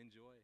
Enjoy.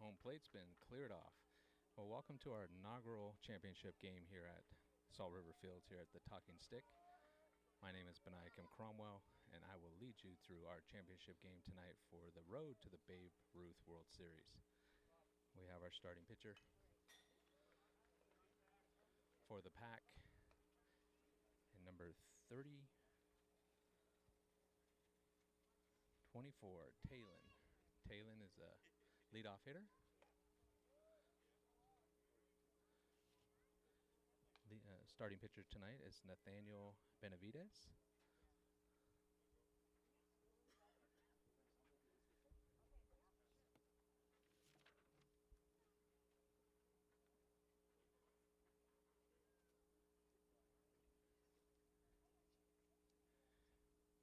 Home plate's been cleared off. Well, welcome to our inaugural championship game here at Salt River Fields here at the Talking Stick. My name is Beniakem Cromwell, and I will lead you through our championship game tonight for the road to the Babe Ruth World Series. We have our starting pitcher for the pack, and number 24, Talon. Talon is a leadoff hitter. The starting pitcher tonight is Na7ive Na7ions.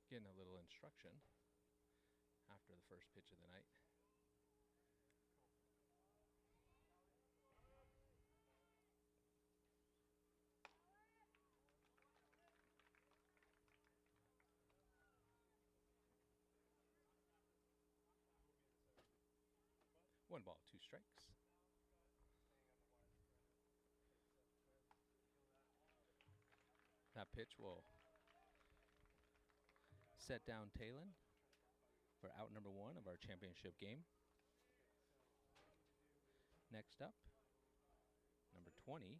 Getting a little instruction after the first pitch of the night. One ball, two strikes. That pitch will set down Talon for out number one of our championship game. Next up, number 20.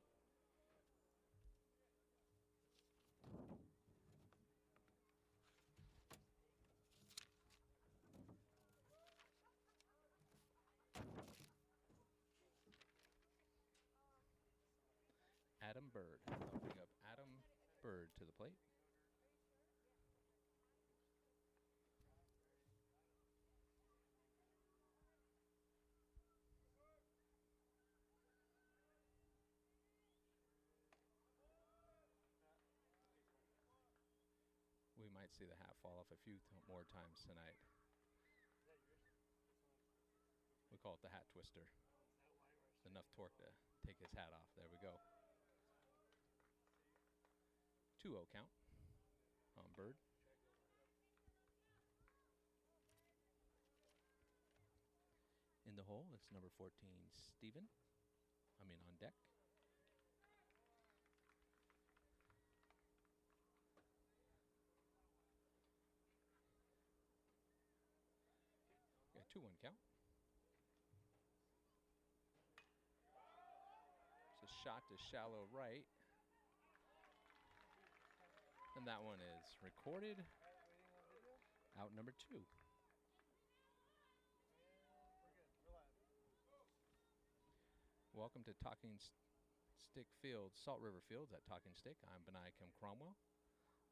Adam Bird. I'll bring up Adam Bird to the plate. We might see the hat fall off a few more times tonight. We call it the hat twister. It's enough torque to take his hat off. There we go. 2-0 count on Bird. In the hole, it's number 14, Steven. On deck. Yeah, 2-1 count. It's a shot to shallow right. And that one is recorded. Out number 2. Welcome to Talking Stick Fields, Salt River Fields at Talking Stick. I'm Beniakem Cromwell.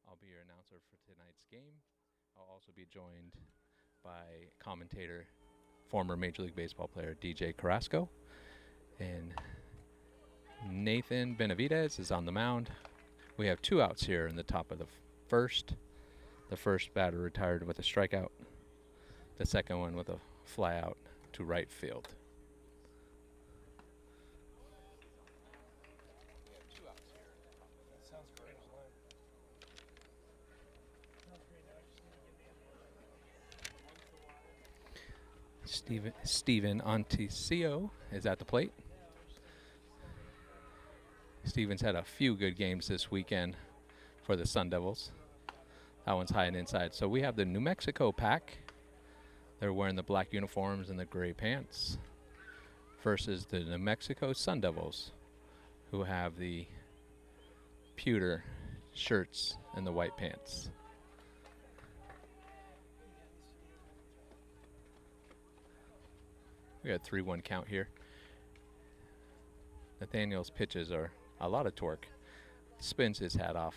I'll be your announcer for tonight's game. I'll also be joined by commentator, former Major League Baseball player DJ Carrasco. And Na7ive Na7ions is on the mound. We have 2 outs here in the top of the first. The first batter retired with a strikeout. The second one with a fly out to right field. We have 2 outs here. That sounds great. Steven Onticio is at the plate. Steven's had a few good games this weekend for the Sun Devils. That one's high and inside. So we have the New Mexico pack. They're wearing the black uniforms and the gray pants. Versus the New Mexico Sun Devils, who have the pewter shirts and the white pants. We got a 3-1 count here. Nathaniel's pitches are a lot of torque. Spins his hat off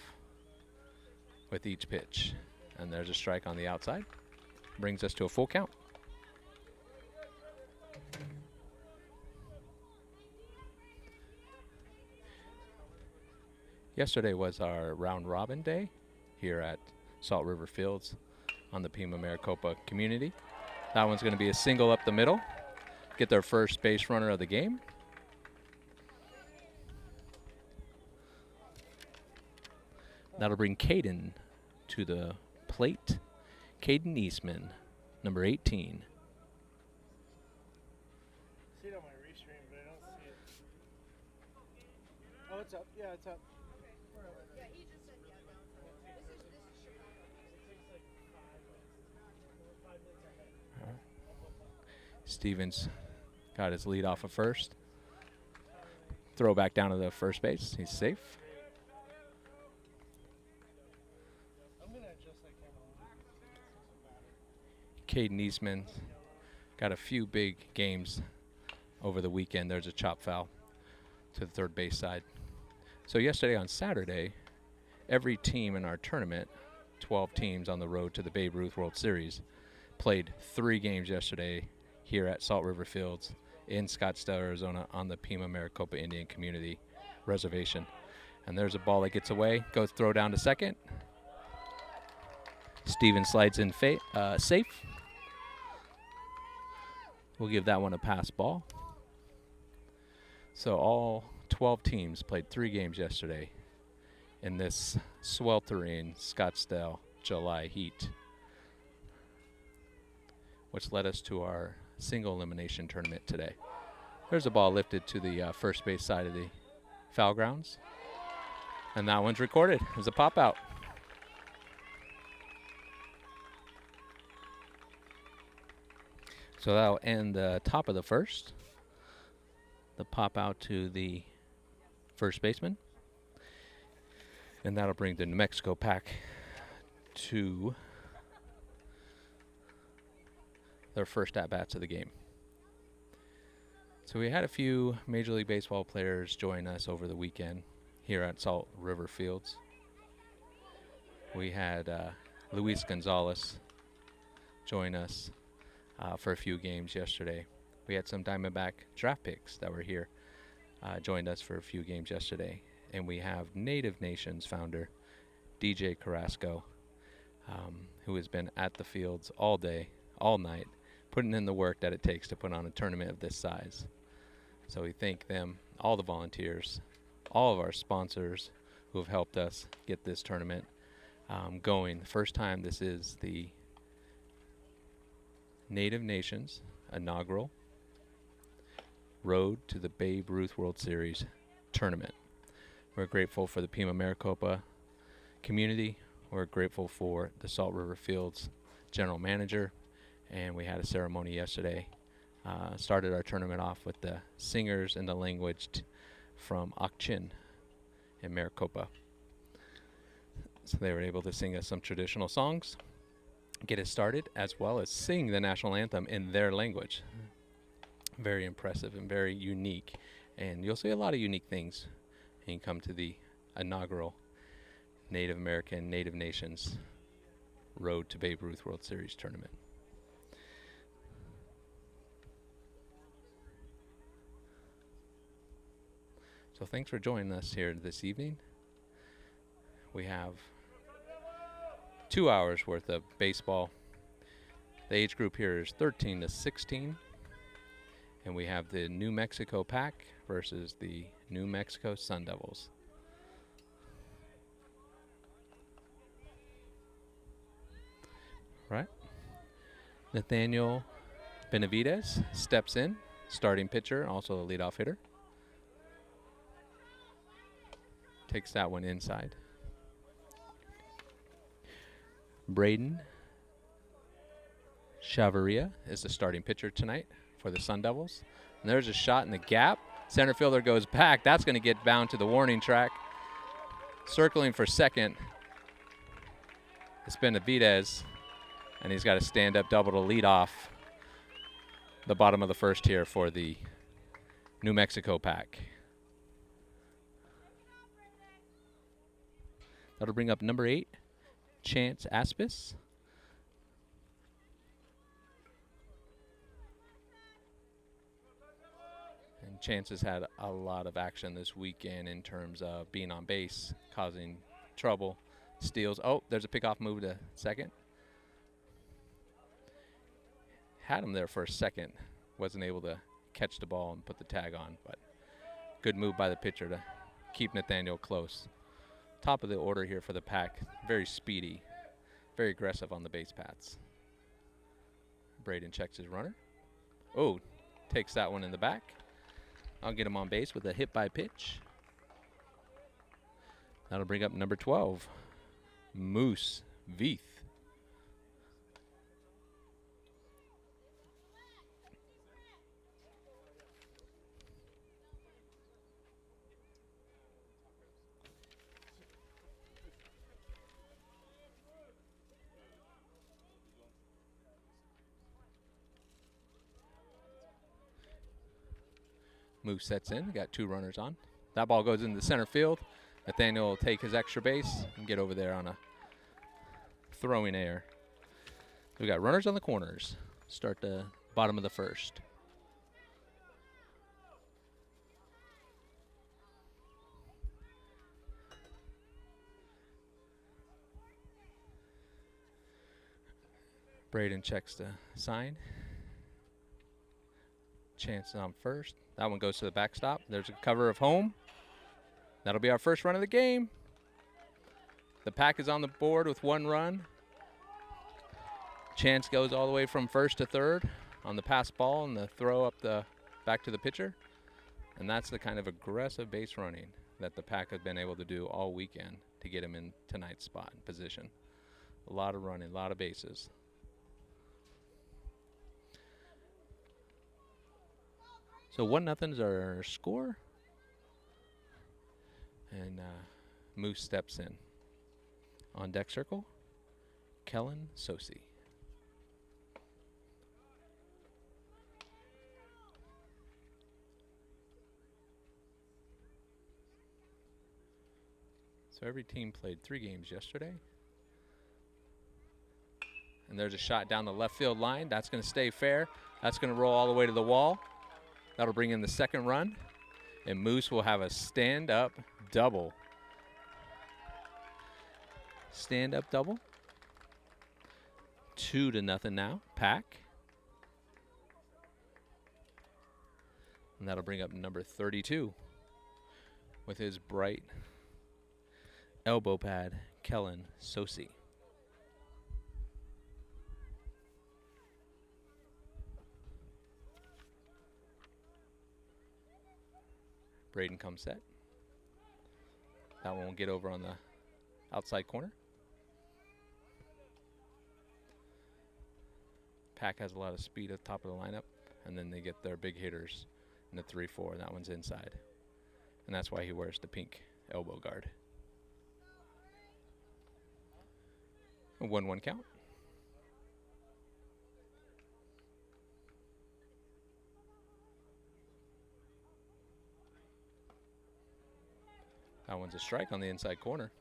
with each pitch. And there's a strike on the outside. Brings us to a full count. Yesterday was our round robin day here at Salt River Fields on the Pima Maricopa community. That one's going to be a single up the middle. Get their first base runner of the game. That'll bring Caden to the plate. Caden Eastman, number 18. See it on my restream, but I don't see it. Oh, it's up. Yeah, it's up. Yeah, he just said yeah. This is Stevens got his lead off of first. Throw back down to the first base. He's safe. I'm gonna adjust that camera. Caden Eastman got a few big games over the weekend. There's a chop foul to the third base side. So yesterday on Saturday, every team in our tournament, 12 teams on the road to the Babe Ruth World Series, played 3 games yesterday here at Salt River Fields in Scottsdale, Arizona on the Pima Maricopa Indian Community Reservation. And there's a ball that gets away, goes throw down to second. Steven slides in safe. We'll give that one a pass ball. So all 12 teams played 3 games yesterday in this sweltering Scottsdale July heat, which led us to our single elimination tournament today. There's a ball lifted to the first base side of the foul grounds, and that one's recorded as a pop out. So that'll end the top of the first. The pop out to the first baseman. And that'll bring the New Mexico pack to their first at-bats of the game. So we had a few Major League Baseball players join us over the weekend here at Salt River Fields. We had Luis Gonzalez join us for a few games yesterday. We had some Diamondback draft picks that were here, joined us for a few games yesterday. And we have Na7ive Nations founder DJ Carrasco, who has been at the fields all day, all night, putting in the work that it takes to put on a tournament of this size. So we thank them, all the volunteers, all of our sponsors who have helped us get this tournament going. The first time this is the Na7ive Nations inaugural Road to the Babe Ruth World Series tournament. We're grateful for the Pima Maricopa community. We're grateful for the Salt River Fields general manager, and we had a ceremony yesterday. Started our tournament off with the singers and the language from Akchin in Maricopa. So they were able to sing us some traditional songs, get us started, as well as sing the national anthem in their language. Very impressive and very unique. And you'll see a lot of unique things when you come to the inaugural Native American, Na7ive Nations Road to Babe Ruth World Series tournament. So thanks for joining us here this evening. We have 2 hours worth of baseball. The age group here is 13 to 16. And we have the New Mexico pack versus the New Mexico Sun Devils. Right. Nathaniel Benavides steps in, starting pitcher, also the leadoff hitter. Takes that one inside. Braden Chavarria is the starting pitcher tonight for the Sun Devils. And there's a shot in the gap. Center fielder goes back. That's going to get bound to the warning track. Circling for second, it's Benavidez, and he's got a stand-up double to lead off the bottom of the first here for the New Mexico pack. That'll bring up number 8, Chance Aspis. And Chance has had a lot of action this weekend in terms of being on base, causing trouble, steals. Oh, there's a pickoff move to second. Had him there for a second. Wasn't able to catch the ball and put the tag on, but good move by the pitcher to keep Nathaniel close. Top of the order here for the pack. Very speedy, very aggressive on the base paths. Braden checks his runner. Oh, takes that one in the back. I'll get him on base with a hit by pitch. That'll bring up number 12, Moose Veith. Moose sets in, got 2 runners on. That ball goes into the center field. Nathaniel will take his extra base and get over there on a throwing error. We got runners on the corners. Start the bottom of the first. Braden checks the sign. Chance on first. That one goes to the backstop. There's a cover of home. That'll be our first run of the game. The pack is on the board with 1 run. Chance goes all the way from first to third on the pass ball and the throw up the back to the pitcher. And that's the kind of aggressive base running that the pack has been able to do all weekend to get him in tonight's spot and position. A lot of running, a lot of bases. So 1-0 is our score. And Moose steps in. On deck circle, Kellen Sosi. So every team played 3 games yesterday. And there's a shot down the left field line. That's going to stay fair. That's going to roll all the way to the wall. That'll bring in the second run. And Moose will have a stand-up double. Stand-up double. 2-0 now, pack. And that'll bring up number 32 with his bright elbow pad, Kellen Sosi. Braden comes set. That one will get over on the outside corner. Pack has a lot of speed at the top of the lineup, and then they get their big hitters in the 3-4, and that one's inside. And that's why he wears the pink elbow guard. A 1-1 count. That one's a strike on the inside corner.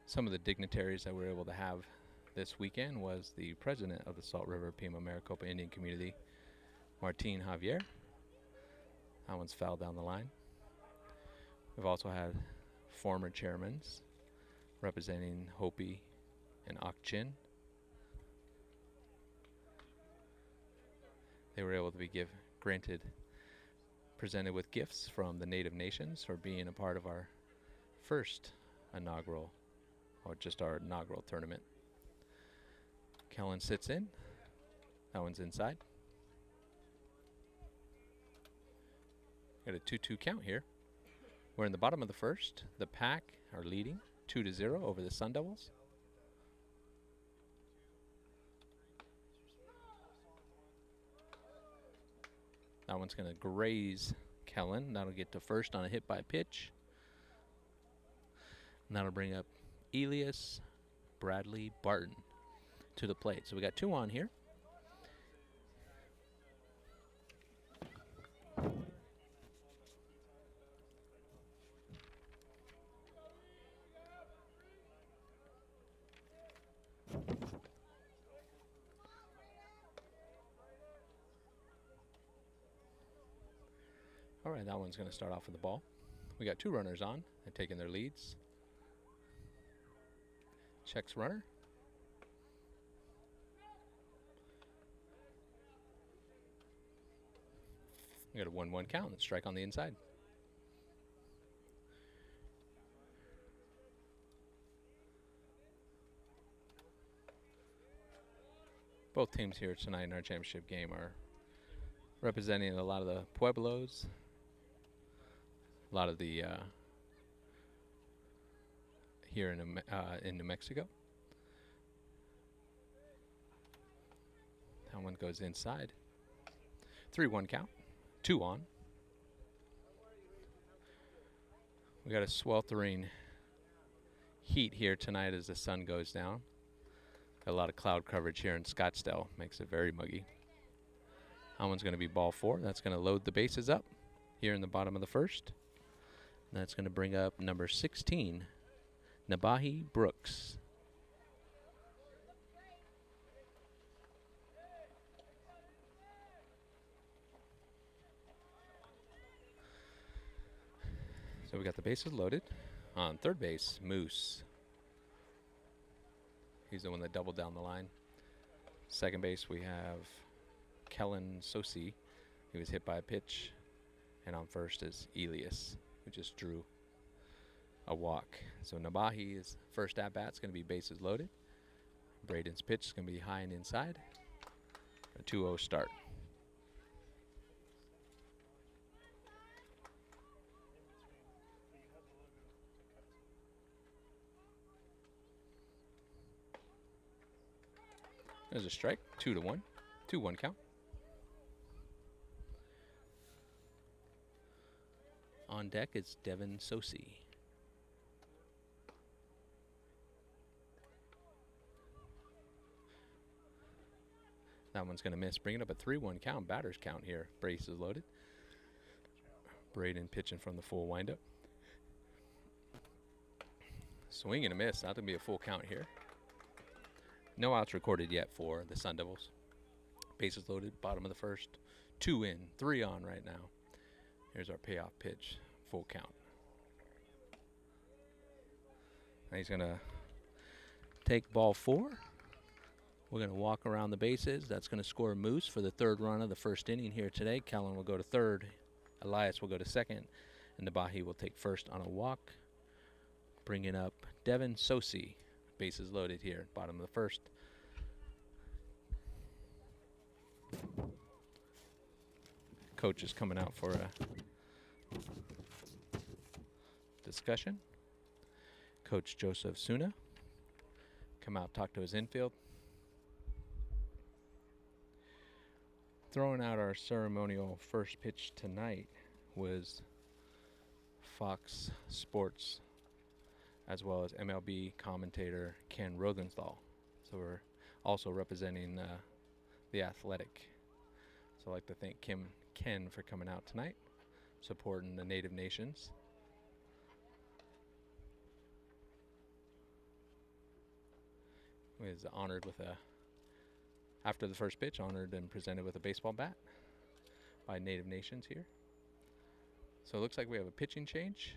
Some of the dignitaries that we were able to have this weekend was the president of the Salt River Pima Maricopa Indian Community, Martin Javier. That one's fouled down the line. We've also had former chairmen representing Hopi and Akchin. They were able to be presented with gifts from the Native Nations for being a part of our first inaugural, or just our inaugural tournament. Kellen sits in. That one's inside. Got a 2-2 count here. We're in the bottom of the first. The pack are leading 2-0 over the Sun Devils. That one's going to graze Kellen. That'll get to first on a hit by pitch. And that'll bring up Elias Bradley Barton to the plate. So we got 2 on here. All right, that one's going to start off with the ball. We got 2 runners on. They're taking their leads. Checks runner. We got a 1-1 count and strike on the inside. Both teams here tonight in our championship game are representing a lot of the Pueblos, a lot of the here in New Mexico. That one goes inside. 3-1 count. 2 on. We got a sweltering heat here tonight as the sun goes down. Got a lot of cloud coverage here in Scottsdale. Makes it very muggy. That one's going to be ball 4. That's going to load the bases up here in the bottom of the first. And that's going to bring up number 16, Na7ive Brooks. So we got the bases loaded. On third base, Moose. He's the one that doubled down the line. Second base, we have Kellen Sosi. He was hit by a pitch. And on first is Elias, who just drew a walk. So Na7ive's first at-bat is going to be bases loaded. Braden's pitch is going to be high and inside. A 2-0 start. There's a strike, 2-1, 2-1 count. On deck is Devin Sosi. That one's going to miss, bringing up a 3-1 count, batter's count here. Brace is loaded. Braden pitching from the full windup. Swing and a miss, not going to be a full count here. No outs recorded yet for the Sun Devils. Bases loaded, bottom of the first. 2 in, 3 on right now. Here's our payoff pitch, full count. And he's going to take ball 4. We're going to walk around the bases. That's going to score Moose for the 3rd run of the first inning here today. Kellen will go to 3rd. Elias will go to 2nd. And Na7ive will take first on a walk. Bringing up Devin Sosi. Bases loaded here, bottom of the first. Coach is coming out for a discussion. Coach Joseph Suna. Come out, talk to his infield. Throwing out our ceremonial first pitch tonight was Fox Sports, as well as MLB commentator Ken Rothenthal. So we're also representing the Athletic. So I'd like to thank Ken for coming out tonight, supporting the Native Nations. He was honored with after the first pitch, honored and presented with a baseball bat by Native Nations here. So it looks like we have a pitching change.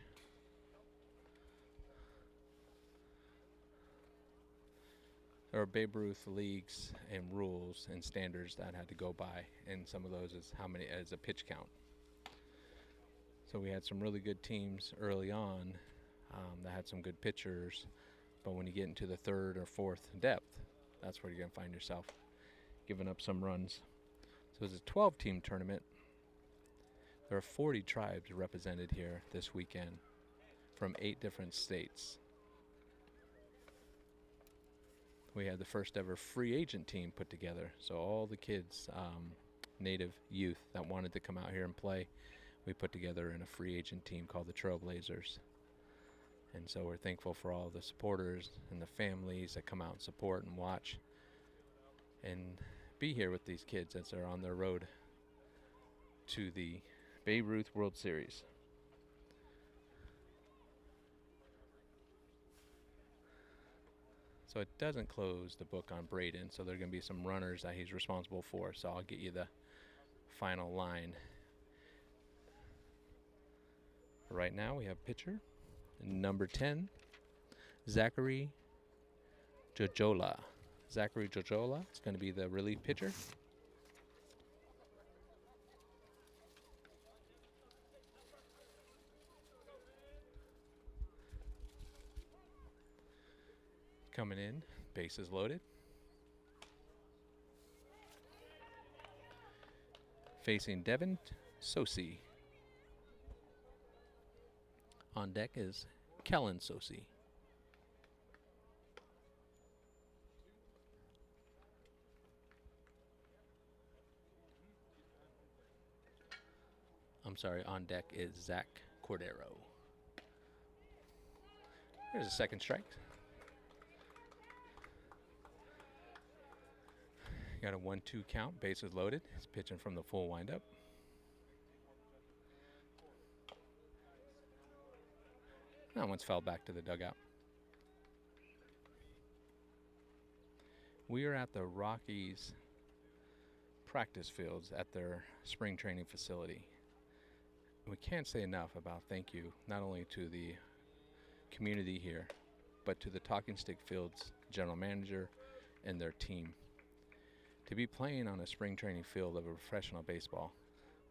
There are Babe Ruth leagues and rules and standards that had to go by, and some of those is how many as a pitch count. So we had some really good teams early on that had some good pitchers, but when you get into the 3rd or 4th depth, that's where you're going to find yourself giving up some runs. So it's a 12-team tournament. There are 40 tribes represented here this weekend from 8 different states. we had the first ever free agent team put together. So all the kids, native youth that wanted to come out here and play, we put together in a free agent team called the Trailblazers. And so we're thankful for all the supporters and the families that come out and support and watch and be here with these kids as they're on their road to the Babe Ruth World Series. So it doesn't close the book on Braden, so there are going to be some runners that he's responsible for. So I'll get you the final line. Right now we have pitcher number 10, Zachary Jojola. Zachary Jojola is going to be the relief pitcher. Coming in, bases loaded. Facing Devin Sosi. On deck is Kellen Sosi. I'm sorry, on deck is Zach Cordero. There's a second strike. Got a 1-2 count, bases loaded. He's pitching from the full windup. That one's fell back to the dugout. We are at the Rockies practice fields at their spring training facility. We can't say enough about thank you, not only to the community here, but to the Talking Stick Fields general manager and their team. To be playing on a spring training field of a professional baseball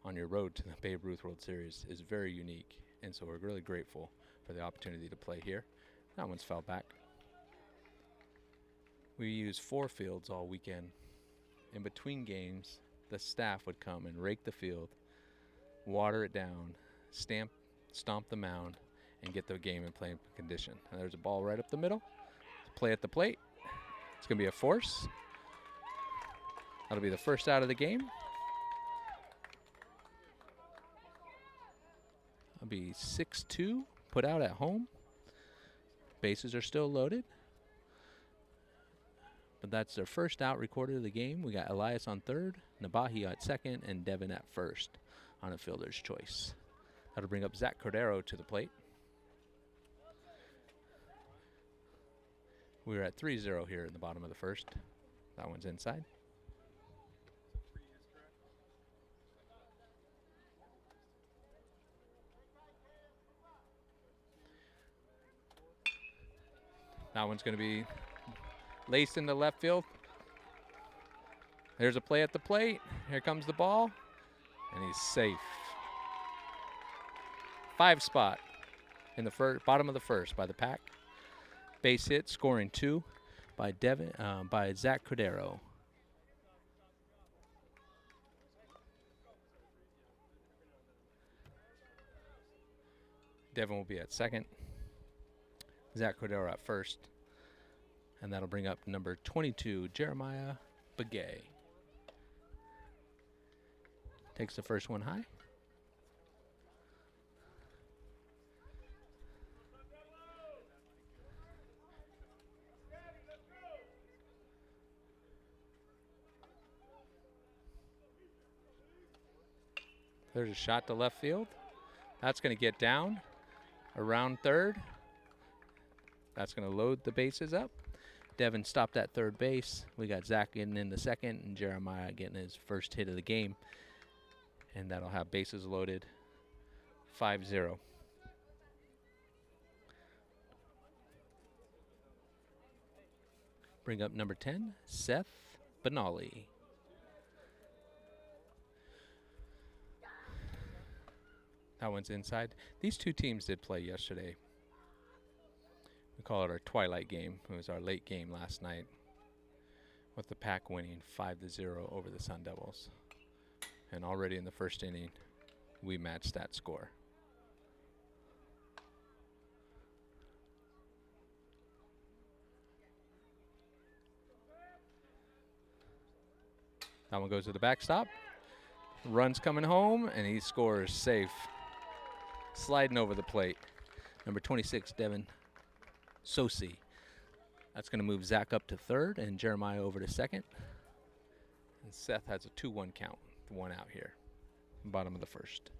on your road to the Babe Ruth World Series is very unique, and so we're really grateful for the opportunity to play here. That one's fell back. We used 4 fields all weekend. In between games, the staff would come and rake the field, water it down, stomp the mound, and get the game in playing condition. And there's a ball right up the middle. Play at the plate. It's going to be a force. That'll be the first out of the game. That'll be 6-2, put out at home. Bases are still loaded. But that's their first out recorded of the game. We got Elias on third, Nabahi at second, and Devin at first on a fielder's choice. That'll bring up Zach Cordero to the plate. We're at 3-0 here in the bottom of the first. That one's inside. That one's going to be laced into left field. There's a play at the plate. Here comes the ball, and he's safe. 5 spot in the bottom of the first by the Pack. Base hit, scoring 2 by Zach Cordero. Devin will be at second. Zach Cordero at first. And that'll bring up number 22, Jeremiah Begay. Takes the first one high. There's a shot to left field. That's going to get down around third. That's going to load the bases up. Devin stopped at third base. We got Zach getting in the second and Jeremiah getting his first hit of the game. And that'll have bases loaded 5-0. Bring up number 10, Seth Benali. That one's inside. These two teams did play yesterday. We call it our twilight game. It was our late game last night, with the Pack winning 5-0 over the Sun Devils. And already in the first inning, we matched that score. That one goes to the backstop. Run's coming home, and he scores safe. Sliding over the plate. Number 26, Devin Sosi. That's going to move Zach up to third and Jeremiah over to second. And Seth has a 2-1 count. One out here. Bottom of the first.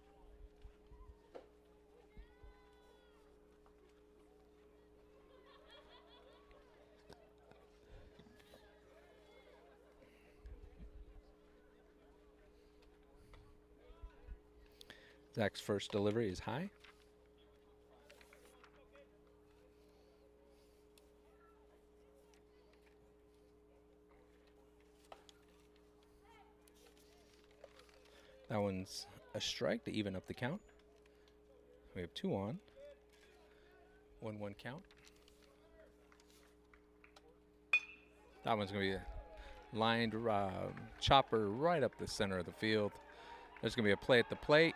Zach's first delivery is high. That one's a strike to even up the count. We have 2 on. 1-1 count. That one's going to be a lined chopper right up the center of the field. There's going to be a play at the plate.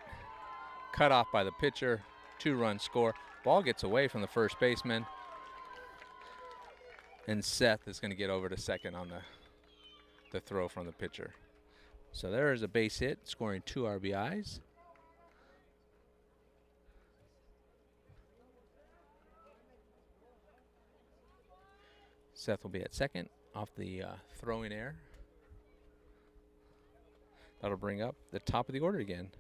Cut off by the pitcher. 2-run score. Ball gets away from the first baseman. And Seth is going to get over to second on the throw from the pitcher. So there is a base hit, scoring 2 RBIs. Seth will be at second off the throwing error. That'll bring up the top of the order again.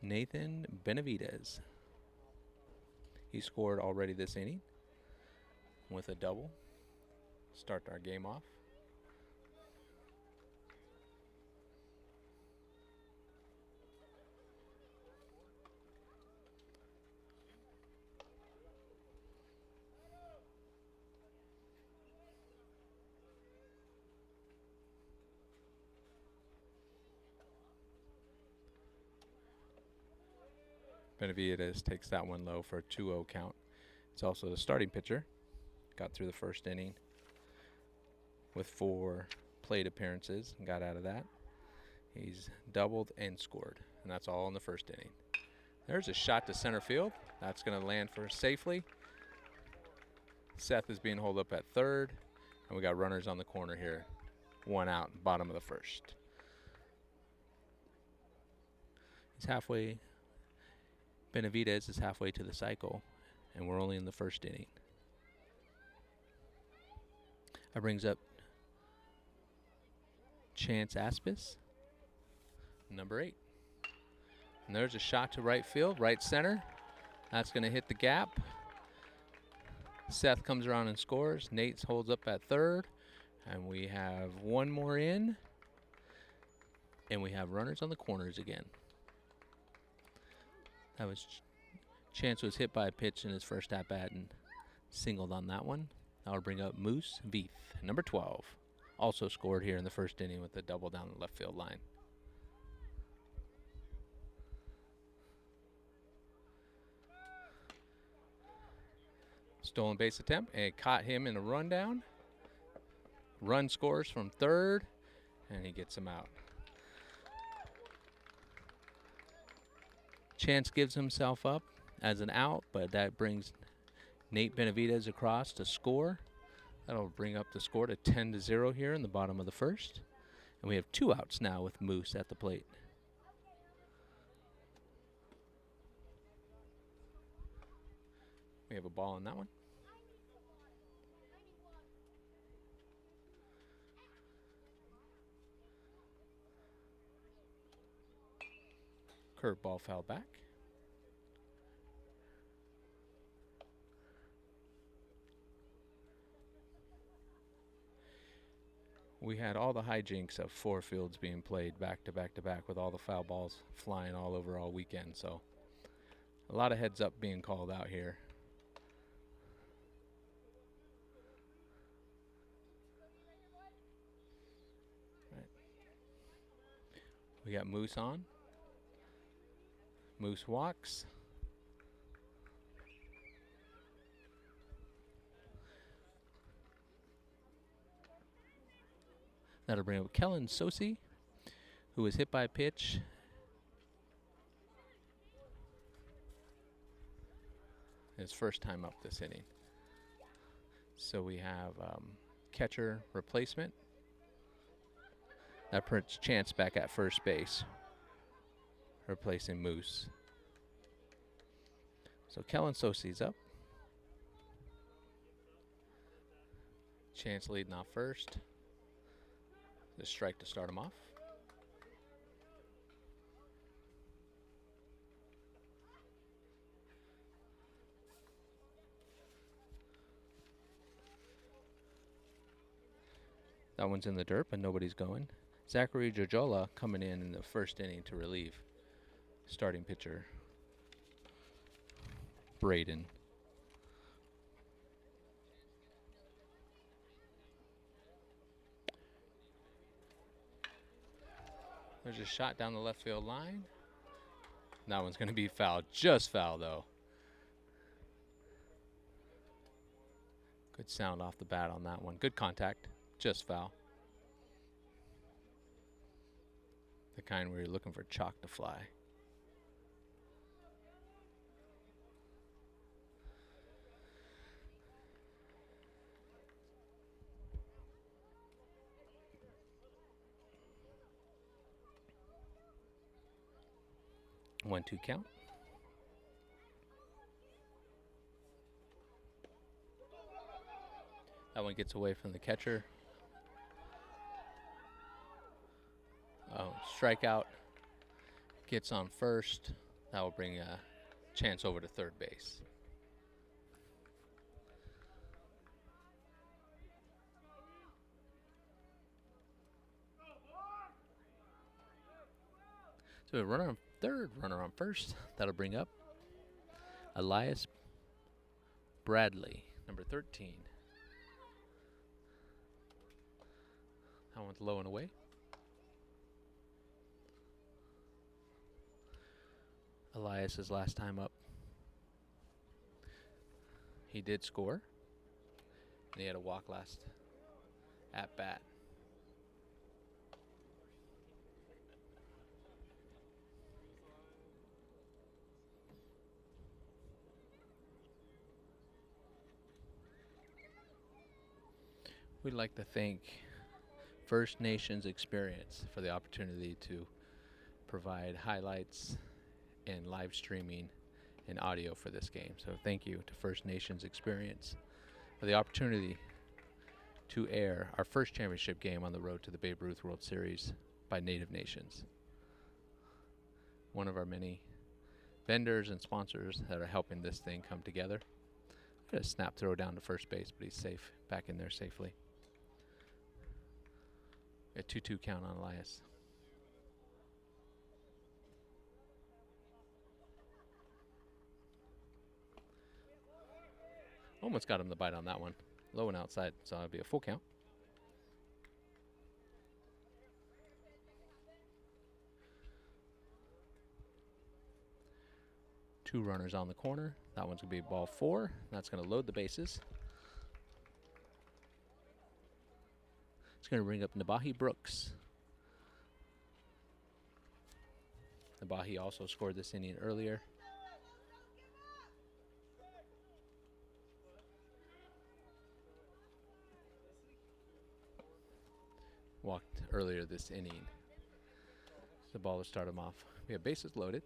Na7ive Benavides. He scored already this inning with a double. Start our game off. Benavides takes that one low for a 2-0 count. It's also the starting pitcher. Got through the first inning with 4 plate appearances and got out of that. He's doubled and scored, and that's all in the first inning. There's a shot to center field. That's going to land for safely. Seth is being holed up at third, and we got runners on the corner here. 1 out, bottom of the first. He's halfway. Benavides is halfway to the cycle, and we're only in the first inning. That brings up Chance Aspis, number 8. And there's a shot to right field, right center. That's going to hit the gap. Seth comes around and scores. Nate holds up at third, and we have 1 more in, and we have runners on the corners again. That was Chance was hit by a pitch in his first at-bat and singled on that one. That will bring up Moose Veith, number 12. Also scored here in the first inning with a double down the left field line. Stolen base attempt, and it caught him in a rundown. Run scores from third, and he gets him out. Chance gives himself up as an out, but that brings Nate Benavides across to score. That'll bring up the score to 10-0 here in the bottom of the first. And we have 2 outs now with Moose at the plate. We have a ball on that one. Curveball foul back. We had all the hijinks of 4 fields being played back to back to back with all the foul balls flying all over all weekend. So a lot of heads up being called out here. Right. We got Moose on. Moose walks. That'll bring up Kellen Sosi, who was hit by a pitch. His first time up this inning. So we have catcher replacement That puts Chance back at first base, replacing Moose. So Kellen Sosie's up. Chance leading off first. The strike to start him off. That one's in the dirt, but nobody's going. Zachary Jojola coming in the first inning to relieve starting pitcher Braden. There's a shot down the left field line. That one's going to be foul. Just foul, though. Good sound off the bat on that one. Good contact. Just foul. The kind where you're looking for chalk to fly. One, two count. That one gets away from the catcher. Oh, strikeout. Gets on first. That will bring a Chance over to third base. So a runner on third, runner on first. That'll bring up Elias Bradley, number 13. That one's low and away. Elias's last time up, he did score. And he had a walk last at bat. We'd like to thank First Nations Experience for the opportunity to provide highlights and live streaming and audio for this game. So thank you to First Nations Experience for the opportunity to air our first championship game on the road to the Babe Ruth World Series by Native Nations. One of our many vendors and sponsors that are helping this thing come together. Got a snap throw down to first base, but he's safe, back in there safely. A 2-2 count on Elias. Almost got him the bite on that one. Low and outside, so it'll be a full count. Two runners on the corner. That one's going to be ball 4. That's going to load the bases. It's going to bring up Nabahi Brooks. Nabahi also scored this inning earlier. Walked earlier this inning. The ball will start him off. We have bases loaded.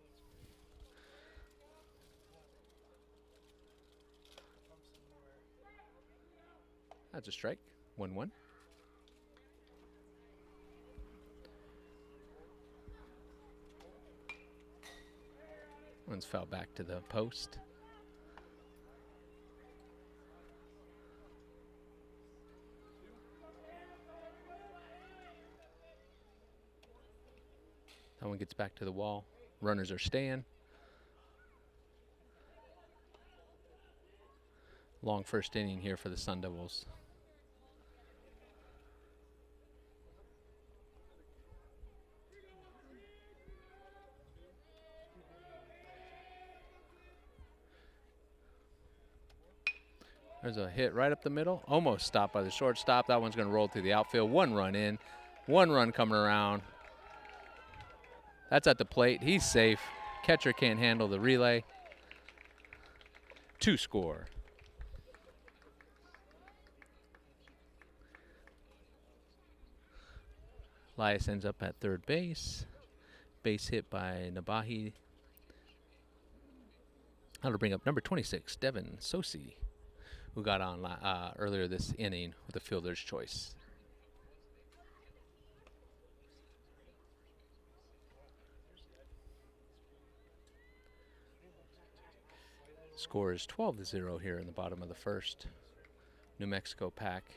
That's a strike. 1-1. One's fouled back to the post. That one gets back to the wall. Runners are staying. Long first inning here for the Sun Devils. There's a hit right up the middle. Almost stopped by the shortstop. That one's going to roll through the outfield. 1 run in. 1 run coming around. That's at the plate. He's safe. Catcher can't handle the relay. 2 score. Elias ends up at third base. Base hit by Na7ive. That'll bring up number 26, Na7ive, who got on earlier this inning with a fielder's choice. Score is 12-0 here in the bottom of the first. New Mexico pack.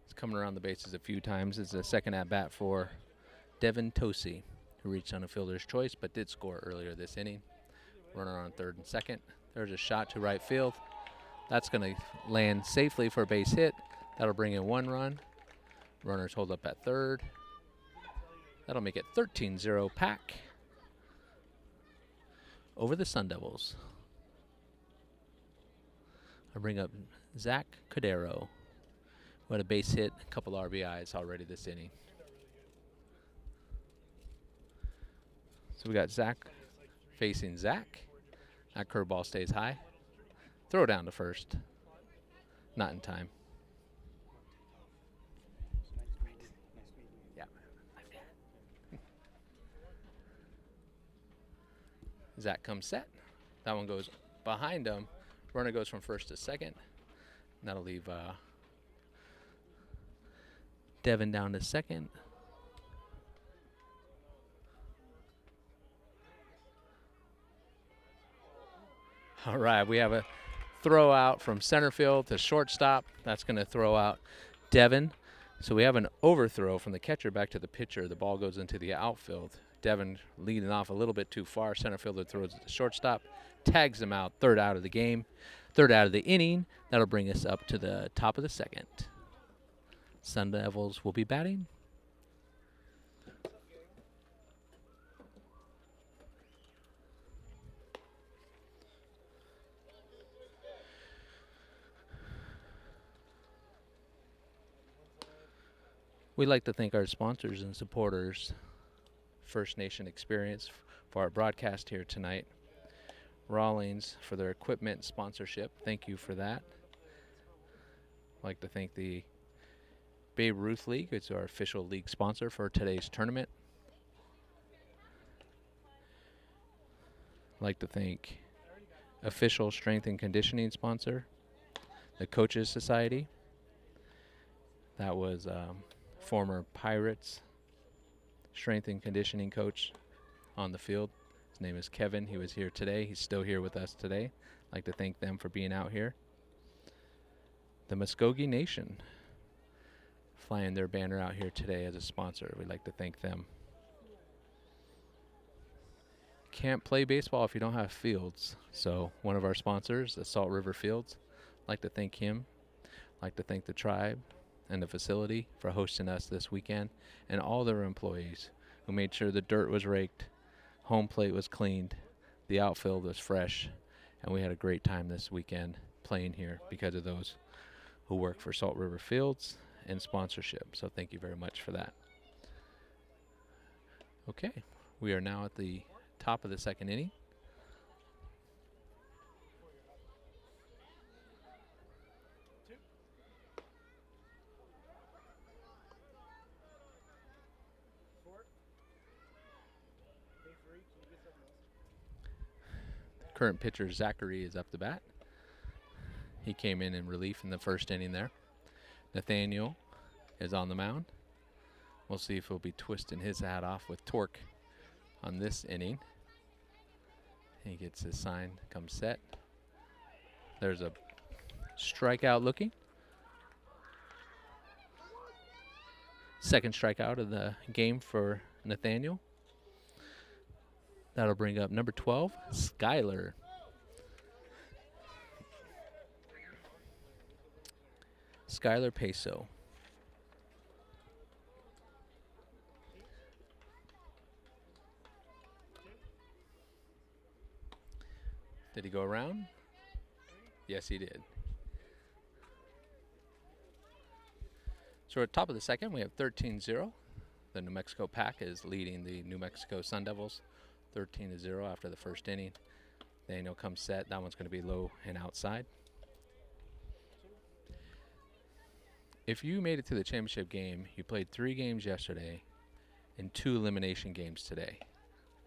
It's coming around the bases a few times. It's a second at bat for Na7ive, who reached on a fielder's choice but did score earlier this inning. Runner on third and second. There's a shot to right field. That's going to land safely for a base hit. That'll bring in 1 run. Runners hold up at third. That'll make it 13-0 pack over the Sun Devils. I bring up Zach Cordero, who had a base hit, a couple RBIs already this inning. So we got Zach facing Zach. That curveball stays high. Throw down to first. Not in time. Yeah. Zach comes set. That one goes behind him. Runner goes from first to second. And that'll leave Devin down to second. All right, we have a throw out from center field to shortstop. That's going to throw out Devin. So we have an overthrow from the catcher back to the pitcher. The ball goes into the outfield. Devin leading off a little bit too far. Center fielder throws it to shortstop, tags him out. Third out of the game, third out of the inning. That'll bring us up to the top of the second. Sun Devils will be batting. We'd like to thank our sponsors and supporters, First Nation Experience, for our broadcast here tonight. Rawlings for their equipment sponsorship. Thank you for that. I'd like to thank the Babe Ruth League. It's our official league sponsor for today's tournament. I'd like to thank official strength and conditioning sponsor, the Coaches Society. That was former Pirates strength and conditioning coach on the field. His name is Kevin. He was here today. He's still here with us today. I'd like to thank them for being out here. The Muskogee Nation, flying their banner out here today as a sponsor. We'd like to thank them. Can't play baseball if you don't have fields. So one of our sponsors, the Salt River Fields, I'd like to thank him. I'd like to thank the tribe and the facility for hosting us this weekend, and all their employees who made sure the dirt was raked, home plate was cleaned, the outfield was fresh, and we had a great time this weekend playing here because of those who work for Salt River Fields and sponsorship. So thank you very much for that. Okay, we are now at the top of the second inning. Current pitcher Zachary is up to bat. He came in relief in the first inning there. Nathaniel is on the mound. We'll see if he'll be twisting his hat off with torque on this inning. He gets his sign, comes set. There's a strikeout looking. Second strikeout of the game for Nathaniel. That'll bring up number 12, Skyler. Skyler Peso. Did he go around? Yes, he did. So at top of the second, we have 13-0. The New Mexico Pack is leading the New Mexico Sun Devils 13-0 after the first inning. Daniel comes set. That one's going to be low and outside. if you made it to the championship game, you played 3 games yesterday and 2 elimination games today.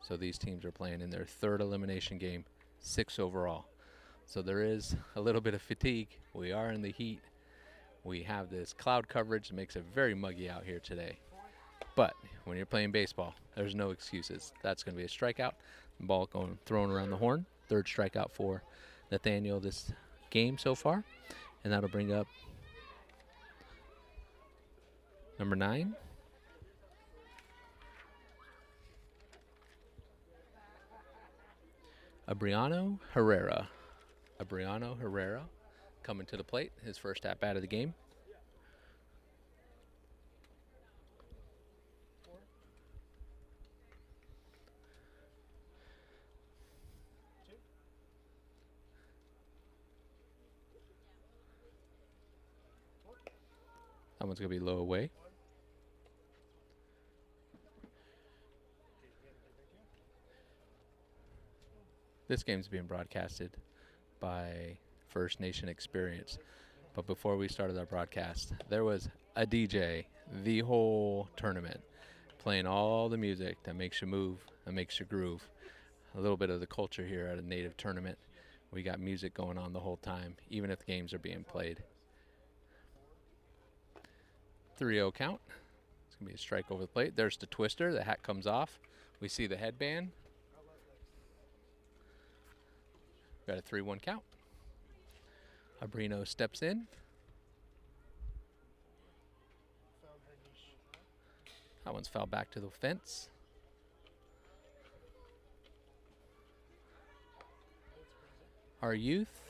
So these teams are playing in their 3rd elimination game, 6 overall. So there is a little bit of fatigue. We are in the heat. We have this cloud coverage that makes it very muggy out here today. But when you're playing baseball, there's no excuses. That's going to be a strikeout. Ball going thrown around the horn. 3rd strikeout for Nathaniel this game so far. And that'll bring up number 9. Abriano Herrera. Abriano Herrera coming to the plate. His first at-bat of the game. That one's going to be low away. This game's being broadcasted by First Nation Experience. But before we started our broadcast, there was a DJ the whole tournament playing all the music that makes you move, that makes you groove. A little bit of the culture here at a native tournament. We got music going on the whole time, even if the games are being played. 3-0 count. It's going to be a strike over the plate. There's the twister. The hat comes off. We see the headband. Got a 3-1 count. Abrino steps in. That one's fouled back to the fence. Our youth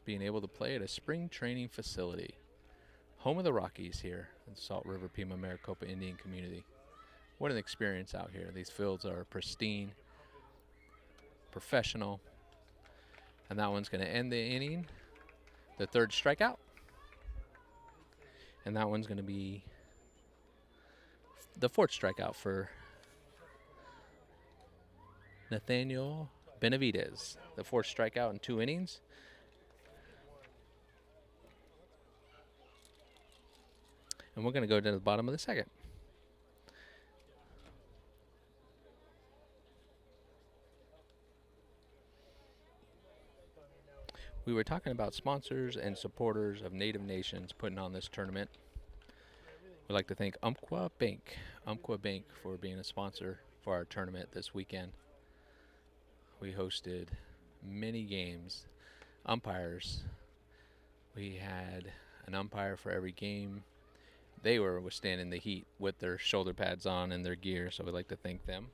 being able to play at a spring training facility. Home of the Rockies here in Salt River Pima Maricopa Indian community. What an experience out here. These fields are pristine, professional. And that one's going to end the inning. The 3rd strikeout. And that one's going to be the 4th strikeout for Nathaniel Benavides. The 4th strikeout in 2 innings. And we're going to go to the bottom of the 2nd. We were talking about sponsors and supporters of Native Nations putting on this tournament. We'd like to thank Umpqua Bank for being a sponsor for our tournament this weekend. We hosted many games, umpires. We had an umpire for every game. They were withstanding the heat with their shoulder pads on and their gear, so we'd like to thank them.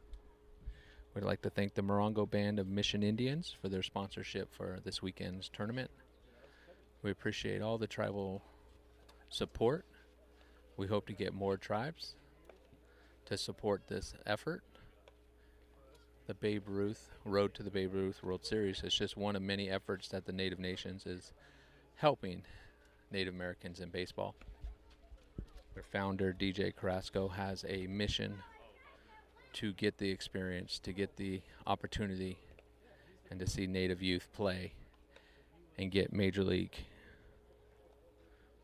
We'd like to thank the Morongo Band of Mission Indians for their sponsorship for this weekend's tournament. We appreciate all the tribal support. We hope to get more tribes to support this effort. The Babe Ruth, Road to the Babe Ruth World Series is just one of many efforts that the Native Nations is helping Native Americans in baseball. Their founder, DJ Carrasco, has a mission to get the experience, to get the opportunity, and to see Native youth play and get Major League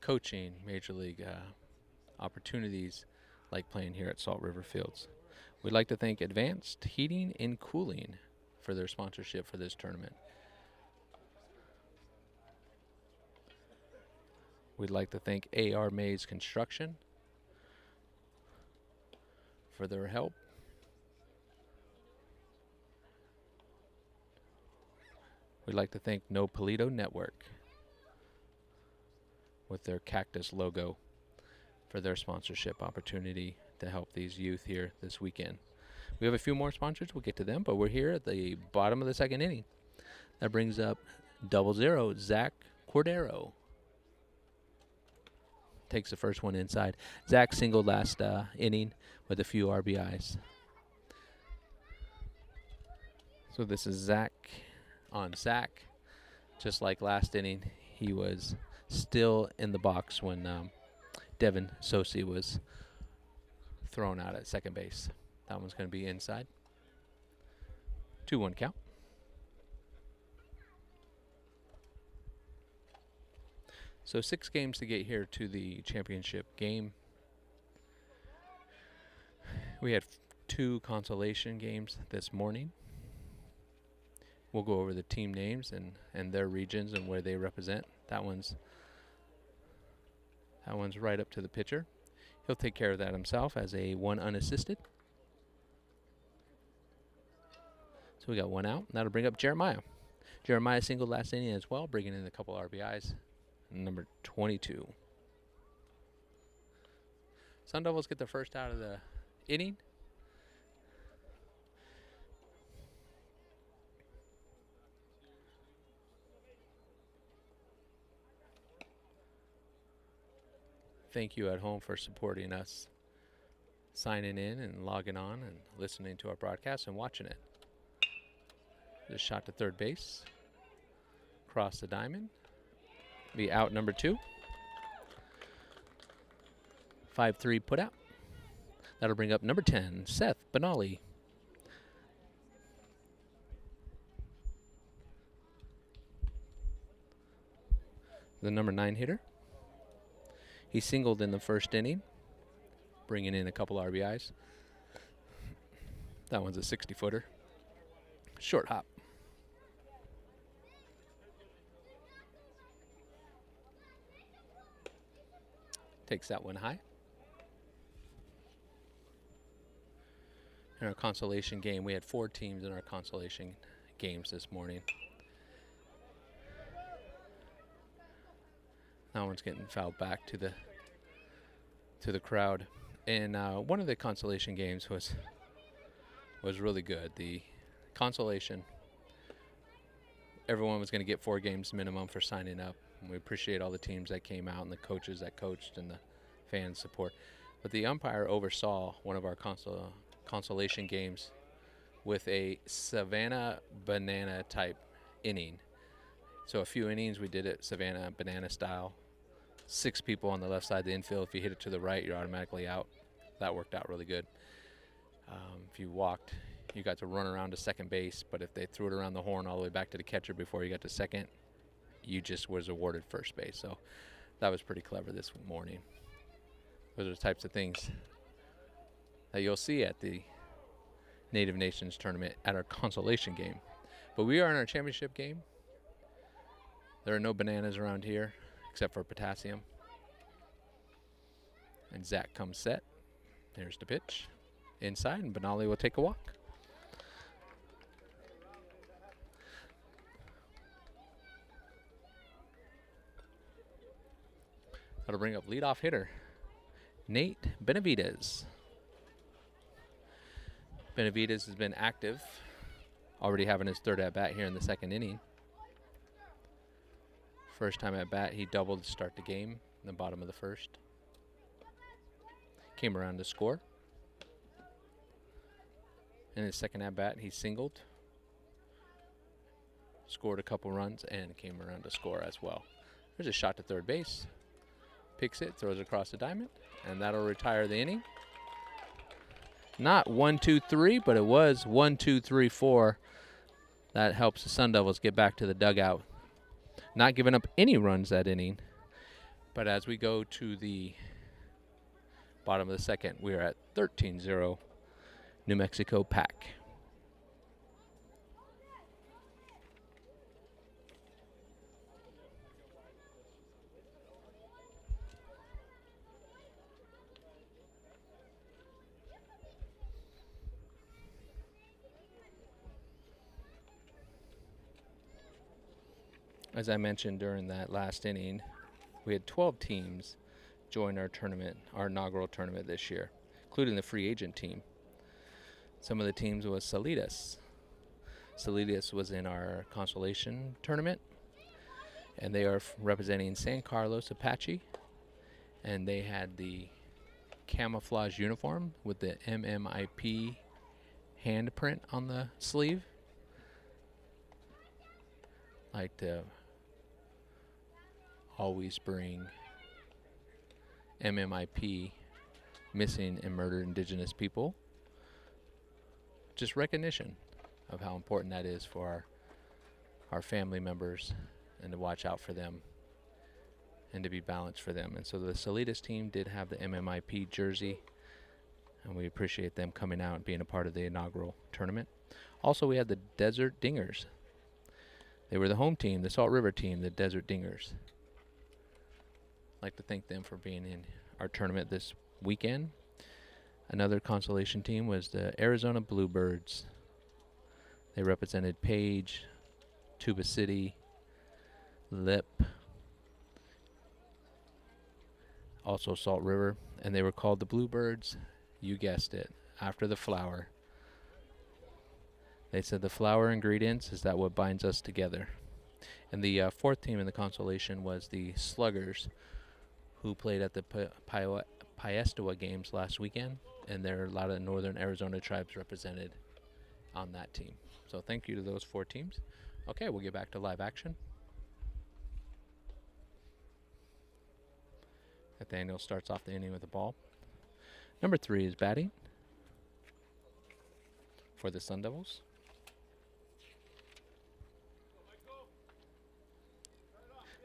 coaching, Major League opportunities like playing here at Salt River Fields. We'd like to thank Advanced Heating and Cooling for their sponsorship for this tournament. We'd like to thank A.R. Mays Construction for their help. We'd like to thank No Palito Network with their cactus logo for their sponsorship opportunity to help these youth here this weekend. We have a few more sponsors. We'll get to them, but we're here at the bottom of the 2nd inning. That brings up 0-0, Zach Cordero. Takes the first one inside. Zach singled last inning with a few RBIs. So this is Zach on Zach. Just like last inning, he was still in the box when Devin Sosi was thrown out at second base. That one's going to be inside. 2-1 count. So 6 games to get here to the championship game. We had 2 consolation games this morning. We'll go over the team names and their regions and where they represent. That one's right up to the pitcher. He'll take care of that himself as a 1 unassisted. So we got 1 out. That'll bring up Jeremiah. Jeremiah singled last inning as well, bringing in a couple RBIs. Number 22. Sun Devils get the first out of the inning. Thank you at home for supporting us, signing in and logging on and listening to our broadcast and watching it. Just shot to third base. Cross the diamond. Be out number 2. 5-3 put out. That'll bring up number 10, Seth Benali. The number 9 hitter. He singled in the first inning, bringing in a couple RBIs. That one's a 60-footer. Short hop. Takes that one high. In our consolation game, we had 4 teams in our consolation games this morning. That one's getting fouled back to the crowd. And one of the consolation games was really good. The consolation, everyone was going to get 4 games minimum for signing up. And we appreciate all the teams that came out and the coaches that coached and the fan support. But the umpire oversaw one of our consolation games with a Savannah banana type inning. So a few innings we did it Savannah banana style. 6 people on the left side of the infield. If you hit it to the right, you're automatically out. That worked out really good. If you walked, you got to run around to second base, but if they threw it around the horn all the way back to the catcher before you got to second, you just was awarded first base. So that was pretty clever this morning. Those are the types of things that you'll see at the Na7ive Nations Tournament at our consolation game. But we are in our championship game. There are no bananas around here except for potassium. And Zach comes set. There's the pitch. Inside, and Benali will take a walk. That'll bring up leadoff hitter Nate Benavides. Benavides has been active, already having his 3rd at-bat here in the 2nd inning. First time at bat, he doubled to start the game in the bottom of the 1st. Came around to score. In his 2nd at bat, he singled, scored a couple runs, and came around to score as well. There's a shot to third base. Picks it, throws it across the diamond, and that'll retire the inning. Not 1, 2, 3, but it was 1, 2, 3, 4. That helps the Sun Devils get back to the dugout. Not giving up any runs that inning. But as we go to the bottom of the 2nd, we are at 13-0 New Mexico Pack. As I mentioned during that last inning, we had 12 teams join our tournament, our inaugural tournament this year, including the free agent team. Some of the teams was Salidas. Salidas was in our consolation tournament, and they are representing San Carlos Apache, and they had the camouflage uniform with the MMIP handprint on the sleeve. Like to always bring MMIP, missing and murdered Indigenous people. Just recognition of how important that is for our family members and to watch out for them and to be balanced for them. And so the Salitas team did have the MMIP jersey, and we appreciate them coming out and being a part of the inaugural tournament. Also, we had the Desert Dingers. They were the home team, the Salt River team, the Desert Dingers. I'd like to thank them for being in our tournament this weekend. Another consolation team was the Arizona Bluebirds. They represented Page, Tuba City, Lip, also Salt River, and they were called the Bluebirds, you guessed it, after the flower. They said the flower ingredients, is that what binds us together? And the fourth team in the consolation was the Sluggers, who played at the Piestewa games last weekend, and there are a lot of northern Arizona tribes represented on that team. So thank you to those 4 teams. Okay, we'll get back to live action. Nathaniel starts off the inning with the ball. Number 3 is batting for the Sun Devils.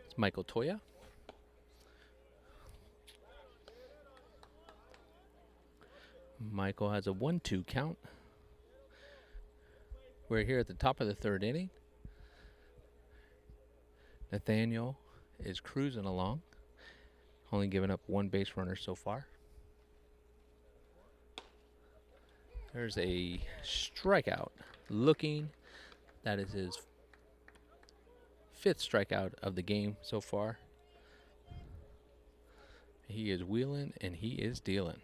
It's Michael Toya. Michael has a 1-2 count. We're here at the top of the 3rd inning. Nathaniel is cruising along, only giving up 1 base runner so far. There's a strikeout looking. That is his 5th strikeout of the game so far. He is wheeling and he is dealing.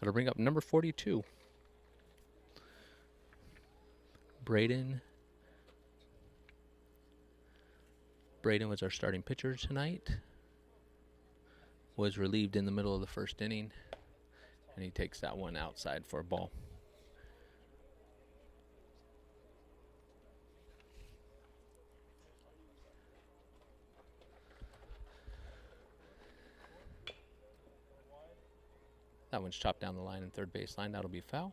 That'll bring up number 42. Braden was our starting pitcher tonight. Was relieved in the middle of the 1st inning, and he takes that one outside for a ball. That one's chopped down the line in 3rd baseline. That'll be foul.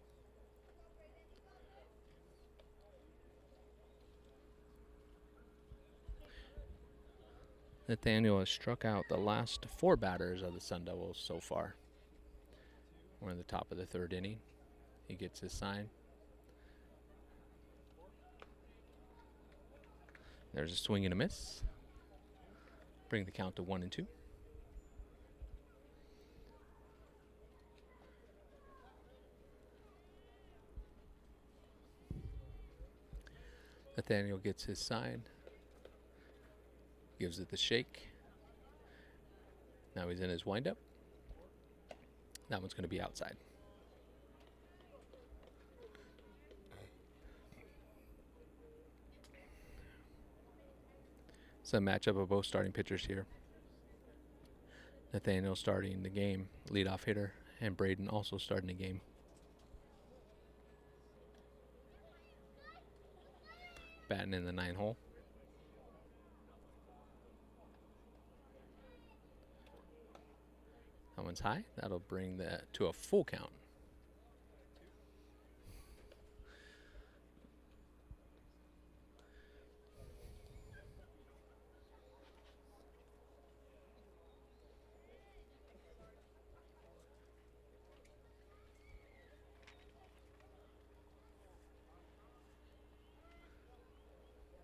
Nathaniel has struck out the last 4 batters of the Sun Devils so far. We're in the top of the 3rd inning. He gets his sign. There's a swing and a miss. Bring the count to 1-2. Nathaniel gets his sign. Gives it the shake. Now he's in his windup. That one's going to be outside. It's a matchup of both starting pitchers here. Nathaniel starting the game, leadoff hitter, and Braden also starting the game. Batting in the 9 hole. That one's high. That'll bring that to a full count.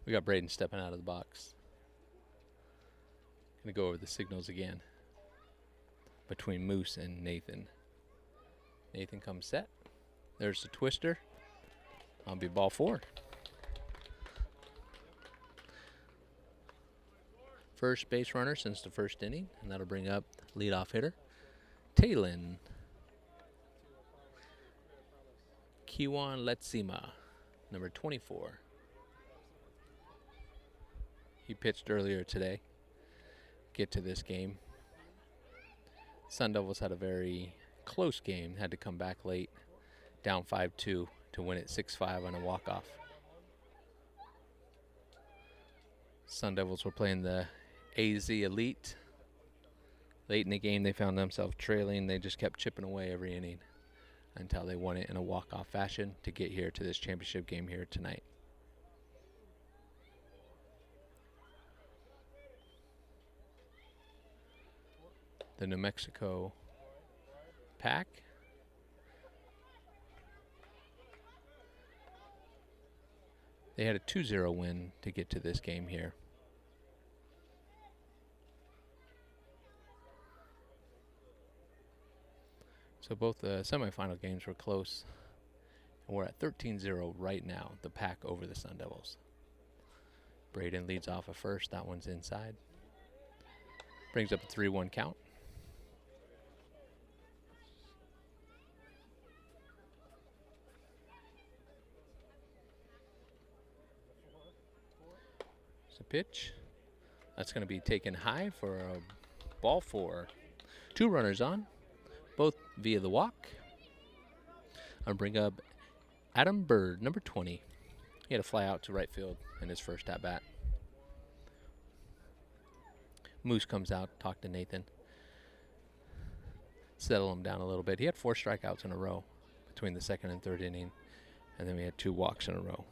We got Braden stepping out of the box. Gonna go over the signals again between Moose and Nathan. Nathan comes set. There's the twister. I'll be ball 4. First base runner since the 1st inning, and that'll bring up leadoff hitter Talon Kiwan Letsima, number 24. He pitched earlier today. Get to this game. Sun Devils had a very close game. Had to come back late, down 5-2 to win it 6-5 on a walk-off. Sun Devils were playing the AZ Elite. Late in the game, they found themselves trailing. They just kept chipping away every inning until they won it in a walk-off fashion to get here to this championship game here tonight. the New Mexico pack. They had a 2-0 win to get to this game here. So both the semifinal games were close. And we're at 13-0 right now, the pack over the Sun Devils. Braden leads off at first. That one's inside. Brings up a 3-1 count. It's a pitch. That's going to be taken high for a ball for 2 runners on, both via the walk. I'll bring up Adam Bird, number 20. He had a fly out to right field in his first at-bat. Moose comes out, talk to Nathan. Settle him down a little bit. He had 4 strikeouts in a row between the second and third inning, and then we had 2 walks in a row.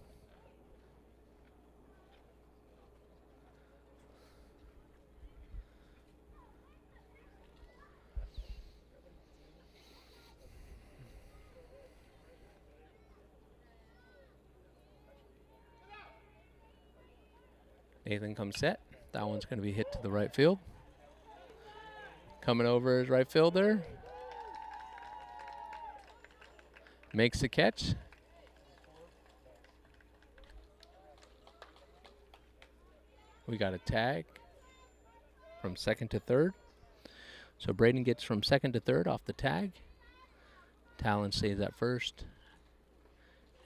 Nathan comes set. That one's going to be hit to the right field. Coming over is right fielder. Makes the catch. We got a tag from second to third. So Braden gets from second to third off the tag. Talon stays at first.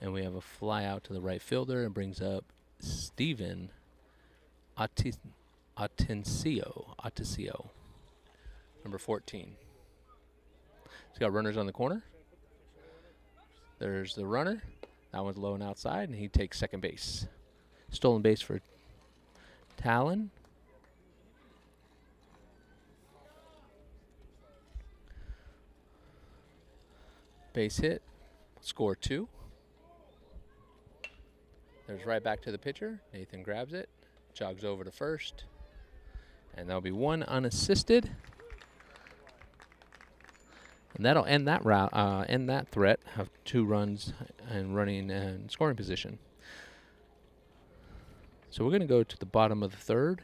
And we have a fly out to the right fielder and brings up Steven Atencio, number 14. He's got runners on the corner. There's the runner. That one's low and outside, and he takes second base. Stolen base for Talon. Base hit. Score 2. There's right back to the pitcher. Nathan grabs it. Jogs over to first, and there'll be 1 unassisted, and that'll end that route, end that threat of 2 runs and running and scoring position. So we're going to go to the bottom of the third,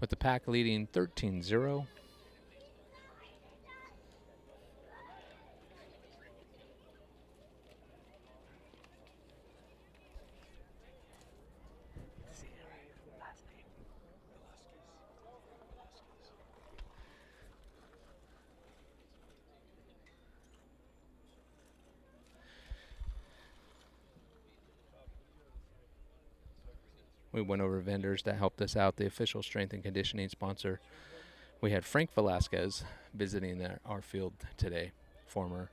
with the pack leading 13-0. We went over vendors that helped us out. The official strength and conditioning sponsor. We had Frank Velasquez visiting our field today, former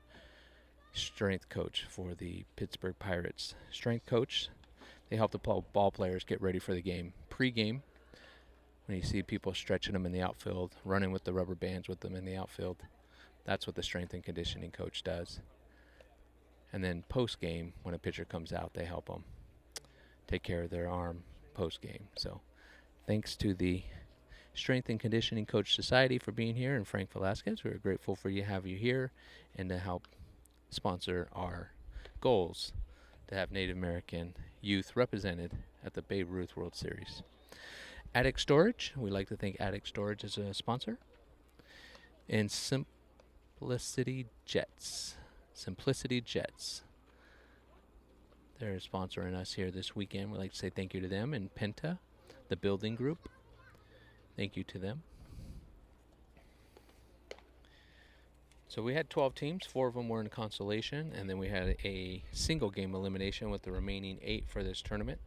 strength coach for the Pittsburgh Pirates. Strength coach, they help the ball players get ready for the game. Pre-game, when you see people stretching them in the outfield, running with the rubber bands with them in the outfield, that's what the strength and conditioning coach does. And then post-game, when a pitcher comes out, they help them take care of their arm post-game. So thanks to the Strength and Conditioning Coach Society for being here, and Frank Velasquez. We're grateful for you have you here and to help sponsor our goals to have Native American youth represented at the Babe Ruth World Series. Attic Storage, we'd like to thank Attic Storage as a sponsor. And Simplicity Jets. They're sponsoring us here this weekend. We'd like to say thank you to them, and Penta, the building group. Thank you to them. So we had 12 teams. 4 of them were in consolation, and then we had a single game elimination with the remaining 8 for this tournament.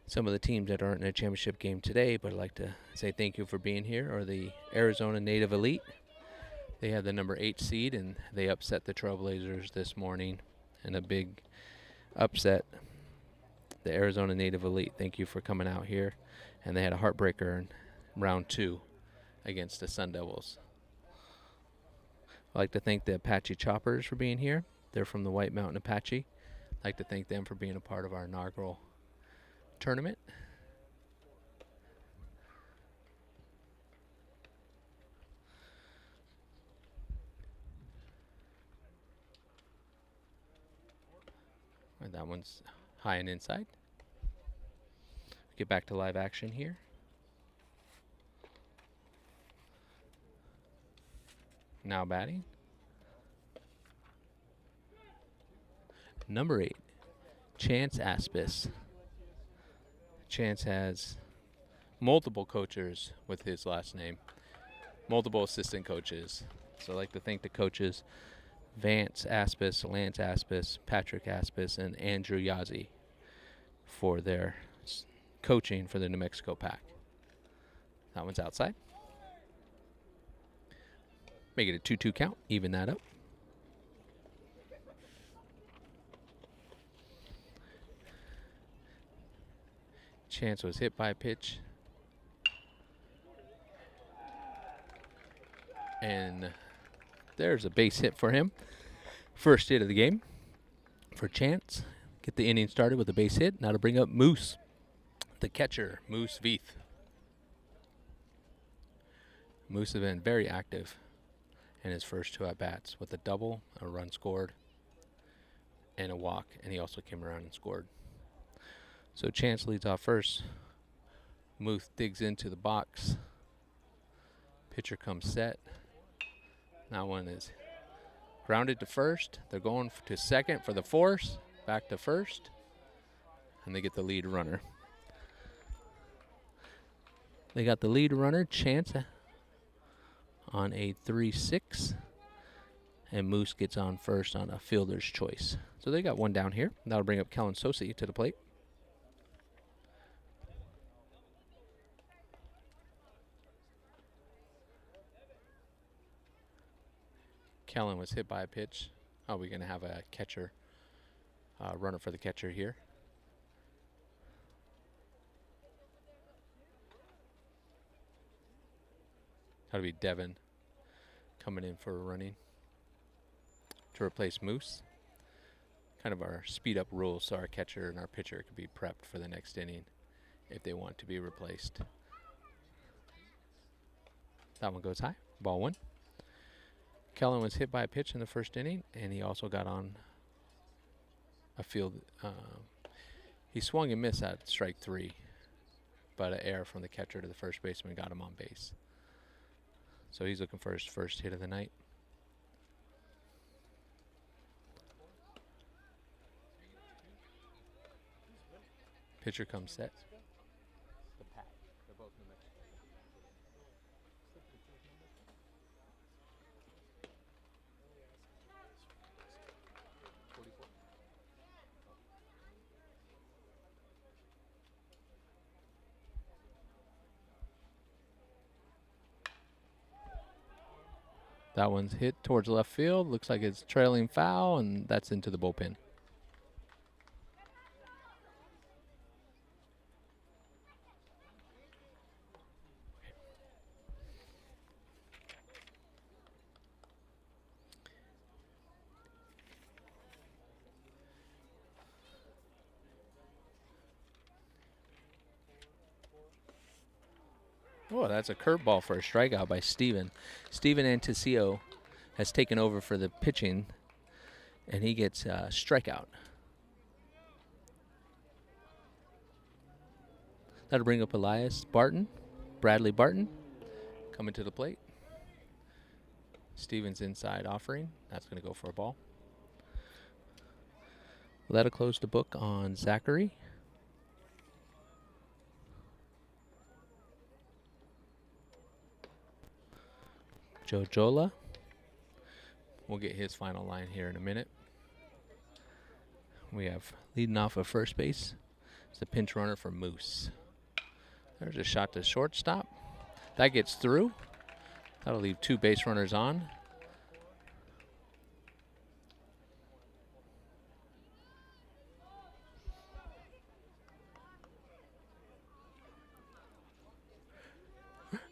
Some of the teams that aren't in a championship game today, but I'd like to say thank you for being here, are the Arizona Na7ive Elite. They had the number 8 seed, and they upset the Trailblazers this morning in a big upset. The Arizona Na7ive Elite, thank you for coming out here. And they had a heartbreaker in round 2 against the Sun Devils. I'd like to thank the Apache Choppers for being here. They're from the White Mountain Apache. I'd like to thank them for being a part of our inaugural tournament. That one's high and inside. Get back to live action here. Now batting. Number 8, Chance Aspis. Chance has multiple coaches with his last name, multiple assistant coaches. So I'd like to thank the coaches, Vance Aspis, Lance Aspis, Patrick Aspis, and Andrew Yazzie for their coaching for the New Mexico Pack. That one's outside. Make it a 2-2 count, even that up. Chance was hit by a pitch. And there's a base hit for him. First hit of the game for Chance. Get the inning started with a base hit. Now to bring up Moose, the catcher, Moose Veith. Moose has been very active in his first 2 at-bats with a double, a run scored, and a walk. And he also came around and scored. So Chance leads off first. Moose digs into the box. Pitcher comes set. That one is grounded to first. They're going to second for the force. Back to first. And they get the lead runner. They got the lead runner, Chance, on a 3-6. And Moose gets on first on a fielder's choice. So they got one down here. That'll bring up Kellen Sosi to the plate. Kellen was hit by a pitch. Oh, we're going to have a catcher, runner for the catcher here. That'll be Devin coming in for a running to replace Moose. Kind of our speed up rules, so our catcher and our pitcher could be prepped for the next inning if they want to be replaced. That one goes high, ball 1. Kellen was hit by a pitch in the first inning, and he also got on a field. He swung and missed at strike 3, but an error from the catcher to the first baseman got him on base. So he's looking for his first hit of the night. Pitcher comes set. The Pack. They're both New Mexico. That one's hit towards left field. Looks like it's trailing foul, and that's into the bullpen. Oh, that's a curveball for a strikeout by Steven. Steven Anticio has taken over for the pitching, and he gets a strikeout. That'll bring up Elias Barton, Bradley Barton, coming to the plate. Steven's inside offering. That's going to go for a ball. That'll close the book on Zachary. Jojola. We'll get his final line here in a minute. We have leading off of first base. It's the pinch runner for Moose. There's a shot to shortstop. That gets through. That'll leave 2 base runners on.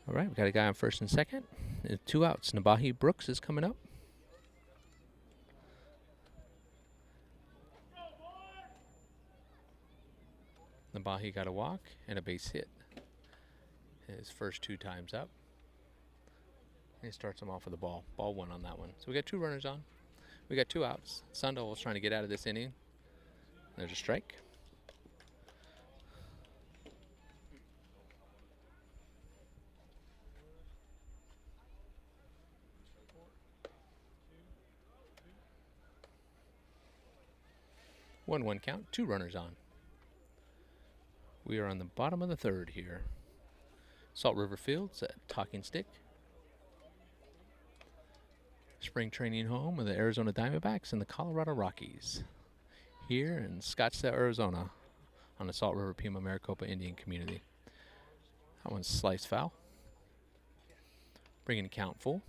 All right, we got a guy on first and second. 2 outs. Nabahi Brooks is coming up. Nabahi got a walk and a base hit. His first 2 times up. And he starts him off with a ball. Ball 1 on that one. So we got 2 runners on. We got 2 outs. Sundahl was trying to get out of this inning There's a strike. One count, 2 runners on. We are on the bottom of the 3rd here. Salt River Fields at Talking Stick. Spring training home of the Arizona Diamondbacks and the Colorado Rockies. Here in Scottsdale, Arizona, on the Salt River Pima Maricopa Indian community. That one's sliced foul. Bringing the count full.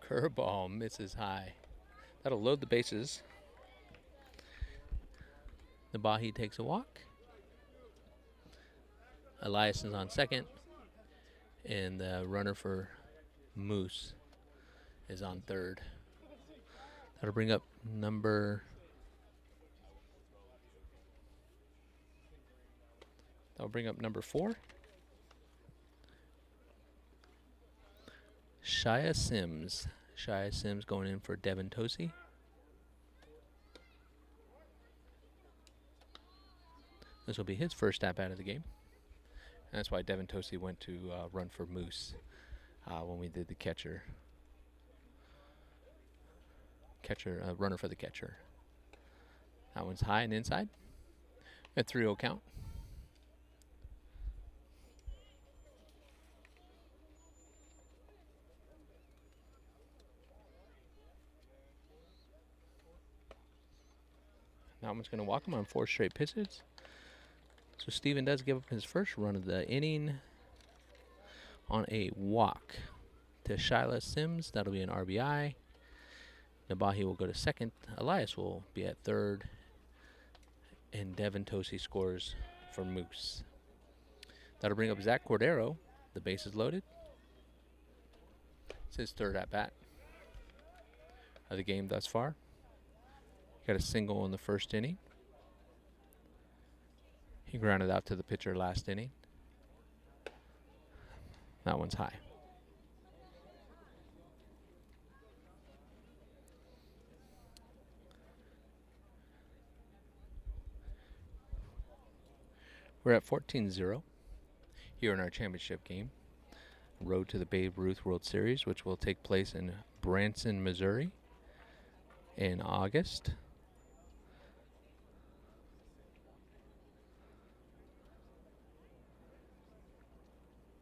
Curveball misses high. That'll load the bases. Na7ive takes a walk. Elias is on second. And the runner for Moose is on third. That'll bring up number... That'll bring up number 4. Shia Sims. Shia Sims going in for Devin Tosi. This will be his first at-bat of the game. And that's why Devin Tosi went to run for Moose when we did the runner for the catcher. That one's high and inside. A 3-0 count. That one's going to walk him on 4 straight pitches. So Steven does give up his first run of the inning on a walk to Shia Sims. That'll be an RBI. Na7ive will go to second. Elias will be at third. And Devin Tosi scores for Moose. That'll bring up Zach Cordero. The base is loaded. It's his 3rd at-bat of the game thus far. Got a single in the first inning. He grounded out to the pitcher last inning. That one's high. We're at 14-0 here in our championship game. Road to the Babe Ruth World Series, which will take place in Branson, Missouri in August.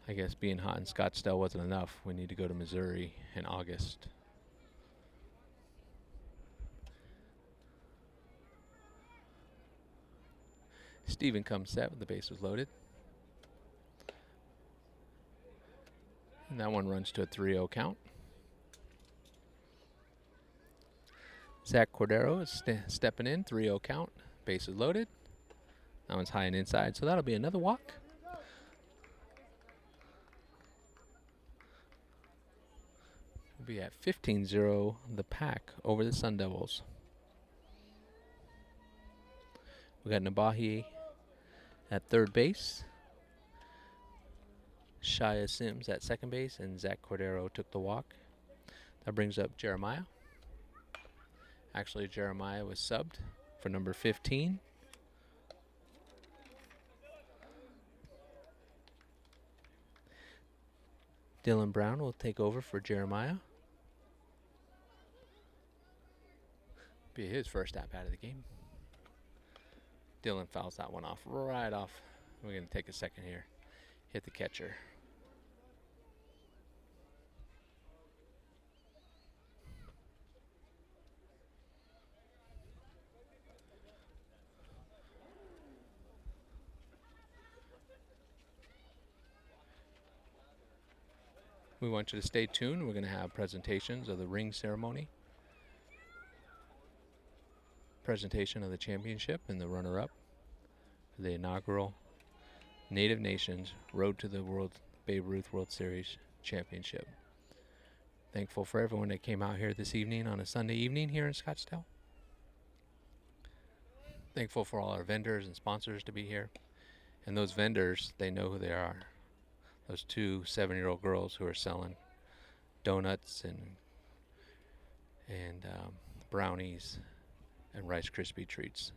I guess being hot in Scottsdale wasn't enough. We need to go to Missouri in August. Steven comes set with the bases loaded. And that one runs to a 3-0 count. Zach Cordero is stepping in, 3-0 count. Bases loaded. That one's high and inside, so that'll be another walk. We'll be at 15-0, the Pack over the Sun Devils. We got Na7ive at third base. Shia Sims at second base, and Zach Cordero took the walk. That brings up Jeremiah. Actually, Jeremiah was subbed for number 15. Dylan Brown will take over for Jeremiah. Be his first at-bat of the game. Dylan fouls that one off right off. We're going to take a second here. Hit the catcher. We want you to stay tuned. We're going to have presentations of the ring ceremony, presentation of the championship and the runner-up for the inaugural Native Nations Road to the Babe Ruth World Series Championship. Thankful for everyone that came out here this evening on a Sunday evening here in Scottsdale. Thankful for all our vendors and sponsors to be here. And those vendors, they know who they are. Those two 7-year-old girls who are selling donuts and brownies and Rice Krispie treats.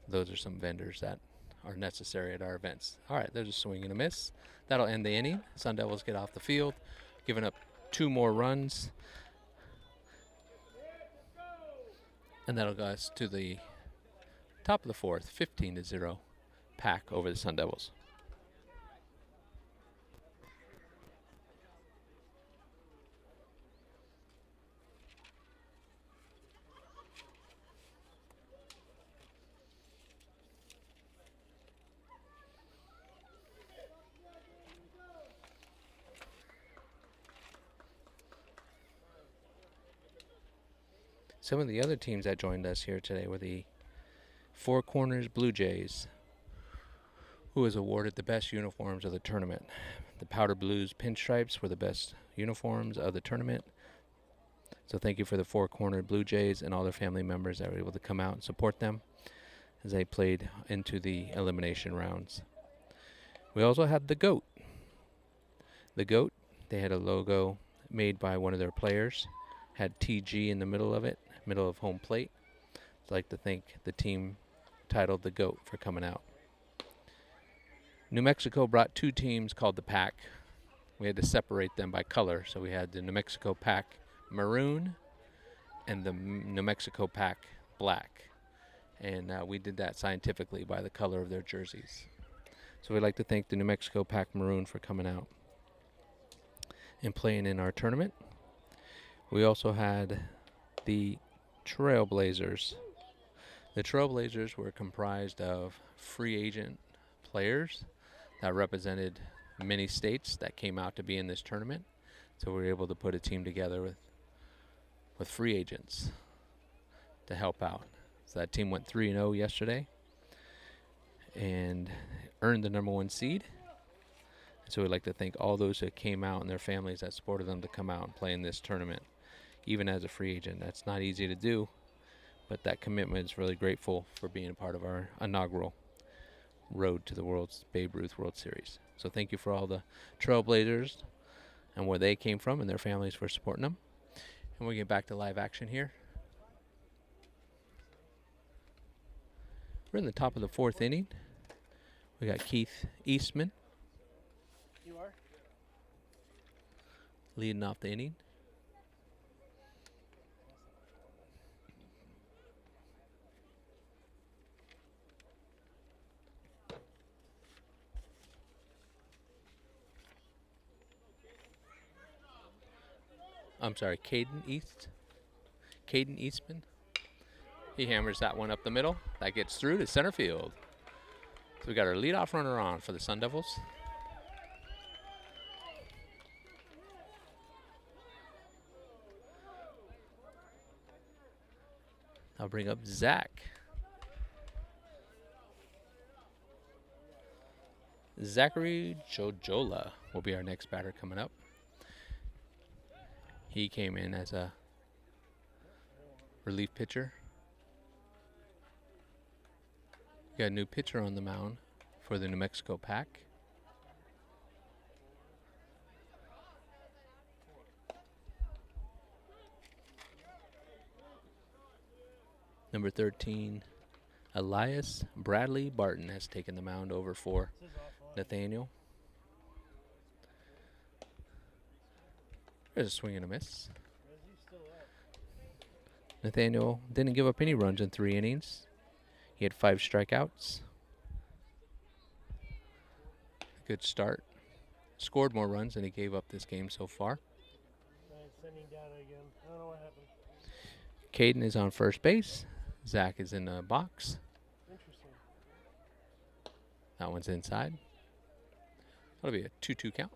Those are some vendors that are necessary at our events. All right, there's a swing and a miss. That'll end the inning. Sun Devils get off the field, giving up 2 more runs. And that'll go us to the top of the 4th, 15-0 Pack over the Sun Devils. Some of the other teams that joined us here today were the Four Corners Blue Jays, who was awarded the best uniforms of the tournament. The Powder Blues pinstripes were the best uniforms of the tournament. So thank you for the Four Cornered Blue Jays and all their family members that were able to come out and support them as they played into the elimination rounds. We also had the Goat. The Goat, they had a logo made by one of their players, had TG in the middle of it, middle of home plate. I'd like to thank the team titled the Goat for coming out. New Mexico brought 2 teams called the Pack. We had to separate them by color, so we had the New Mexico Pack Maroon and the New Mexico Pack Black. And we did that scientifically by the color of their jerseys. So we'd like to thank the New Mexico Pack Maroon for coming out and playing in our tournament. We also had the Trailblazers. The Trailblazers were comprised of free agent players that represented many states that came out to be in this tournament. So we were able to put a team together with free agents to help out. So that team went 3-0 yesterday and earned the #1 seed. So we'd like to thank all those that came out and their families that supported them to come out and play in this tournament. Even as a free agent, that's not easy to do, but that commitment is really grateful for being a part of our inaugural road to the Babe Ruth World Series. So thank you for all the Trailblazers and where they came from and their families for supporting them. And we get back to live action here. We're in the top of the 4th inning. We got Keith Eastman You are? leading off the inning. I'm sorry, Caden Eastman. He hammers that one up the middle. That gets through to center field. So we got our leadoff runner on for the Sun Devils. I'll bring up Zach. Zachary Jojola will be our next batter coming up. He came in as a relief pitcher. We got a new pitcher on the mound for the New Mexico Pack. Number 13, Elias Bradley Barton has taken the mound over for Nathaniel. There's a swing and a miss. Nathaniel didn't give up any runs in 3 innings. He had 5 strikeouts. Good start. Scored more runs than he gave up this game so far. Sending data again. I don't know what happened. Caden is on first base. Zach is in the box. Interesting. That one's inside. That'll be a 2-2 count.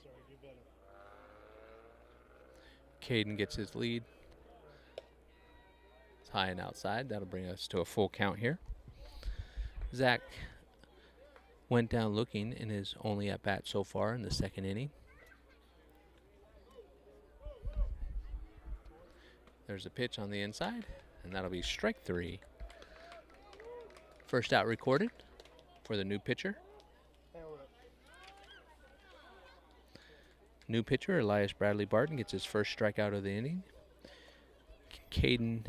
Sorry, do better. Caden gets his lead. It's high and outside. That'll bring us to a full count here. Zach went down looking in his only at bat so far in the 2nd inning. There's a pitch on the inside, and that'll be strike 3. First out recorded for the new pitcher. New pitcher, Elias Bradley Barton, gets his first strikeout of the inning. Caden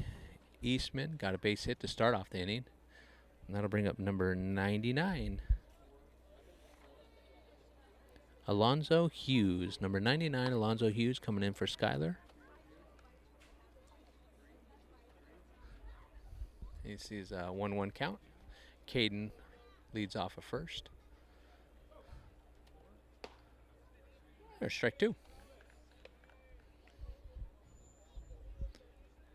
Eastman got a base hit to start off the inning. And that'll bring up number 99. Alonzo Hughes. Number 99, Alonzo Hughes, coming in for Skyler. He sees a 1-1 count. Caden leads off at first. There's strike 2.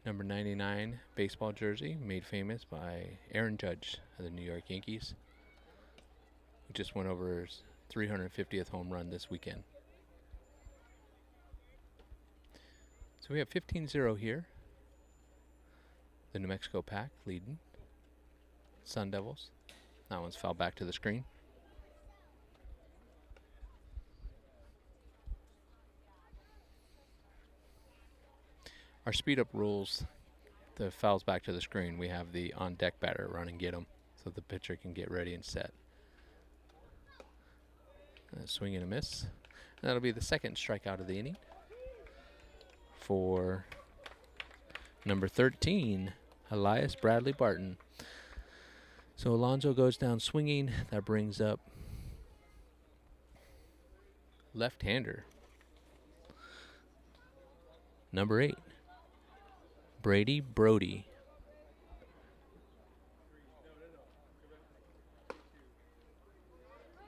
Number 99 baseball jersey, made famous by Aaron Judge of the New York Yankees, who just went over his 350th home run this weekend. So we have 15-0 here. The New Mexico Pack leading. Sun Devils. That one's fouled back to the screen. Our speed up rules, the fouls back to the screen. We have the on deck batter run and get them so the pitcher can get ready and set. Swing and a miss. And that'll be the second strikeout of the inning for number 13, Elias Bradley Barton. So Alonzo goes down swinging. That brings up left-hander, number 8, Brady Brody.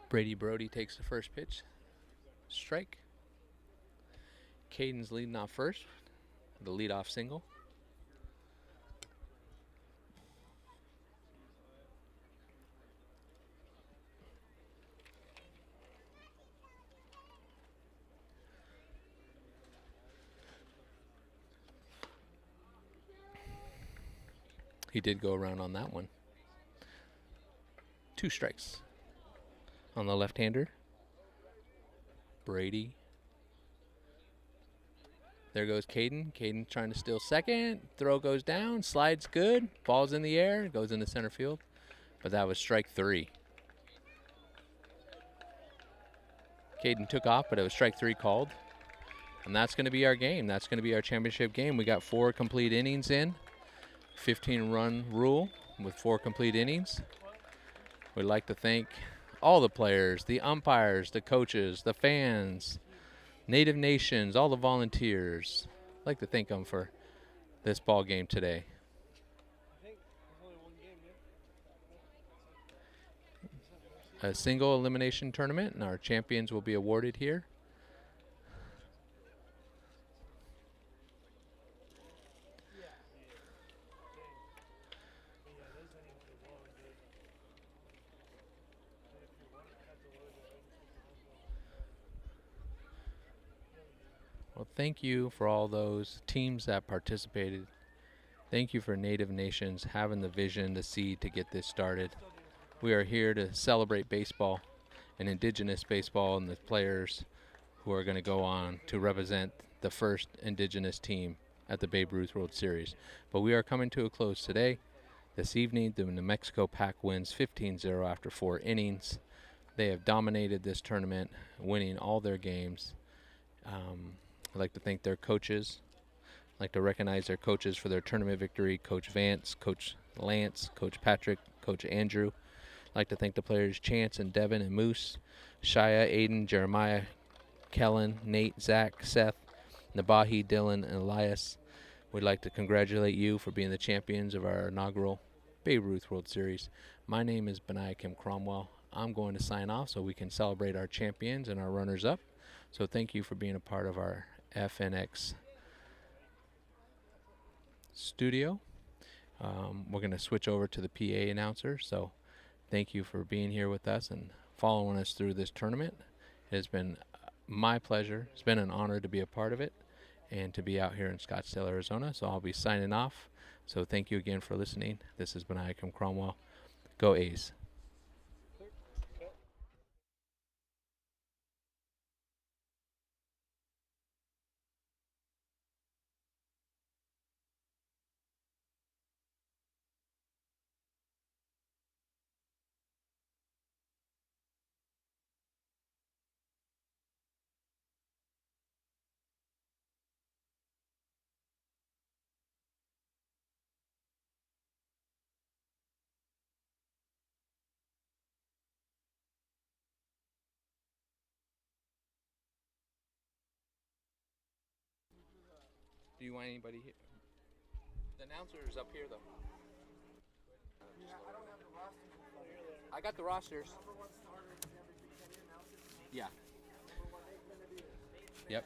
Brady Brody takes the first pitch. Strike. Caden's leading off first. The leadoff single. He did go around on that one. 2 strikes on the left-hander. Brady. There goes Caden. Caden trying to steal second. Throw goes down. Slides good. Ball's in the air. Goes into center field. But that was strike 3. Caden took off, but it was strike 3 called. And that's going to be our game. That's going to be our championship game. We got 4 complete innings in. 15-run rule with 4 complete innings. We'd like to thank all the players, the umpires, the coaches, the fans, Native Nations, all the volunteers. I'd like to thank them for this ball game today. A single elimination tournament, and our champions will be awarded here. Well, thank you for all those teams that participated. Thank you for Native Nations having the vision, the seed to get this started. We are here to celebrate baseball and Indigenous baseball and the players who are going to go on to represent the first Indigenous team at the Babe Ruth World Series. But we are coming to a close today. This evening, the New Mexico Pack wins 15-0 after 4 innings. They have dominated this tournament, winning all their games. I'd like to thank their coaches. I'd like to recognize their coaches for their tournament victory, Coach Vance, Coach Lance, Coach Patrick, Coach Andrew. I'd like to thank the players Chance and Devin and Moose, Shia, Aiden, Jeremiah, Kellen, Nate, Zach, Seth, Nabahi, Dylan, and Elias. We'd like to congratulate you for being the champions of our inaugural Babe Ruth World Series. My name is Beniakem Cromwell. I'm going to sign off so we can celebrate our champions and our runners-up. So thank you for being a part of our FNX studio. We're going to switch over to the PA announcer. So thank you for being here with us and following us through this tournament. It has been my pleasure. It's been an honor to be a part of it and to be out here in Scottsdale, Arizona. So I'll be signing off. So thank you again for listening. This is Beniakem Cromwell. Go A's. Do you want anybody here? The announcer is up here, though. I got the rosters. Yeah. Yep.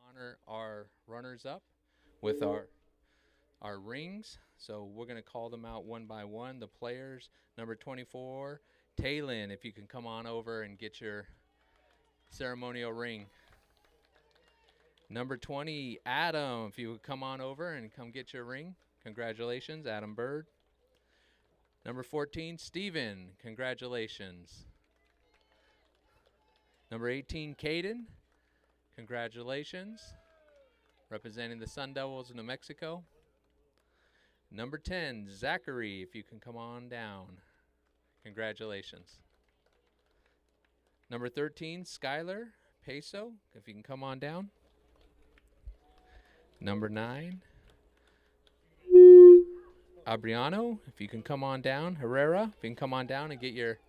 Honor our runners-up with our rings. So we're going to call them out one by one. The players, number 24, Taylin, if you can come on over and get your ceremonial ring. Number 20, Adam, if you would come on over and come get your ring. Congratulations, Adam Bird. Number 14, Steven, congratulations. Number 18, Caden, congratulations. Representing the Sun Devils of New Mexico. Number 10, Zachary, if you can come on down. Congratulations. Number 13, Skylar Peso, if you can come on down. Number 9, Abriano, if you can come on down. Herrera, if you can come on down and get your.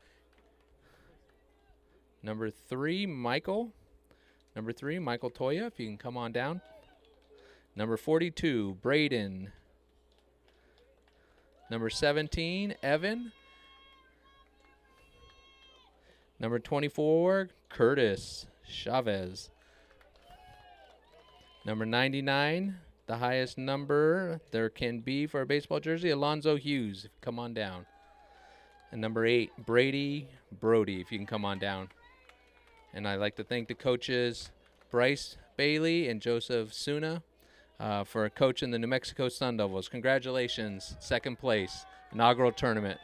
Number 3, Michael. Number 3, Michael Toya, if you can come on down. Number 42, Braden. Number 17, Evan. Number 24, Curtis Chavez. Number 99, the highest number there can be for a baseball jersey, Alonzo Hughes. Come on down. And number 8, Brady Brody, if you can come on down. And I'd like to thank the coaches, Bryce Bailey and Joseph Suna, for coaching the New Mexico Sun Devils. Congratulations, second place, inaugural tournament.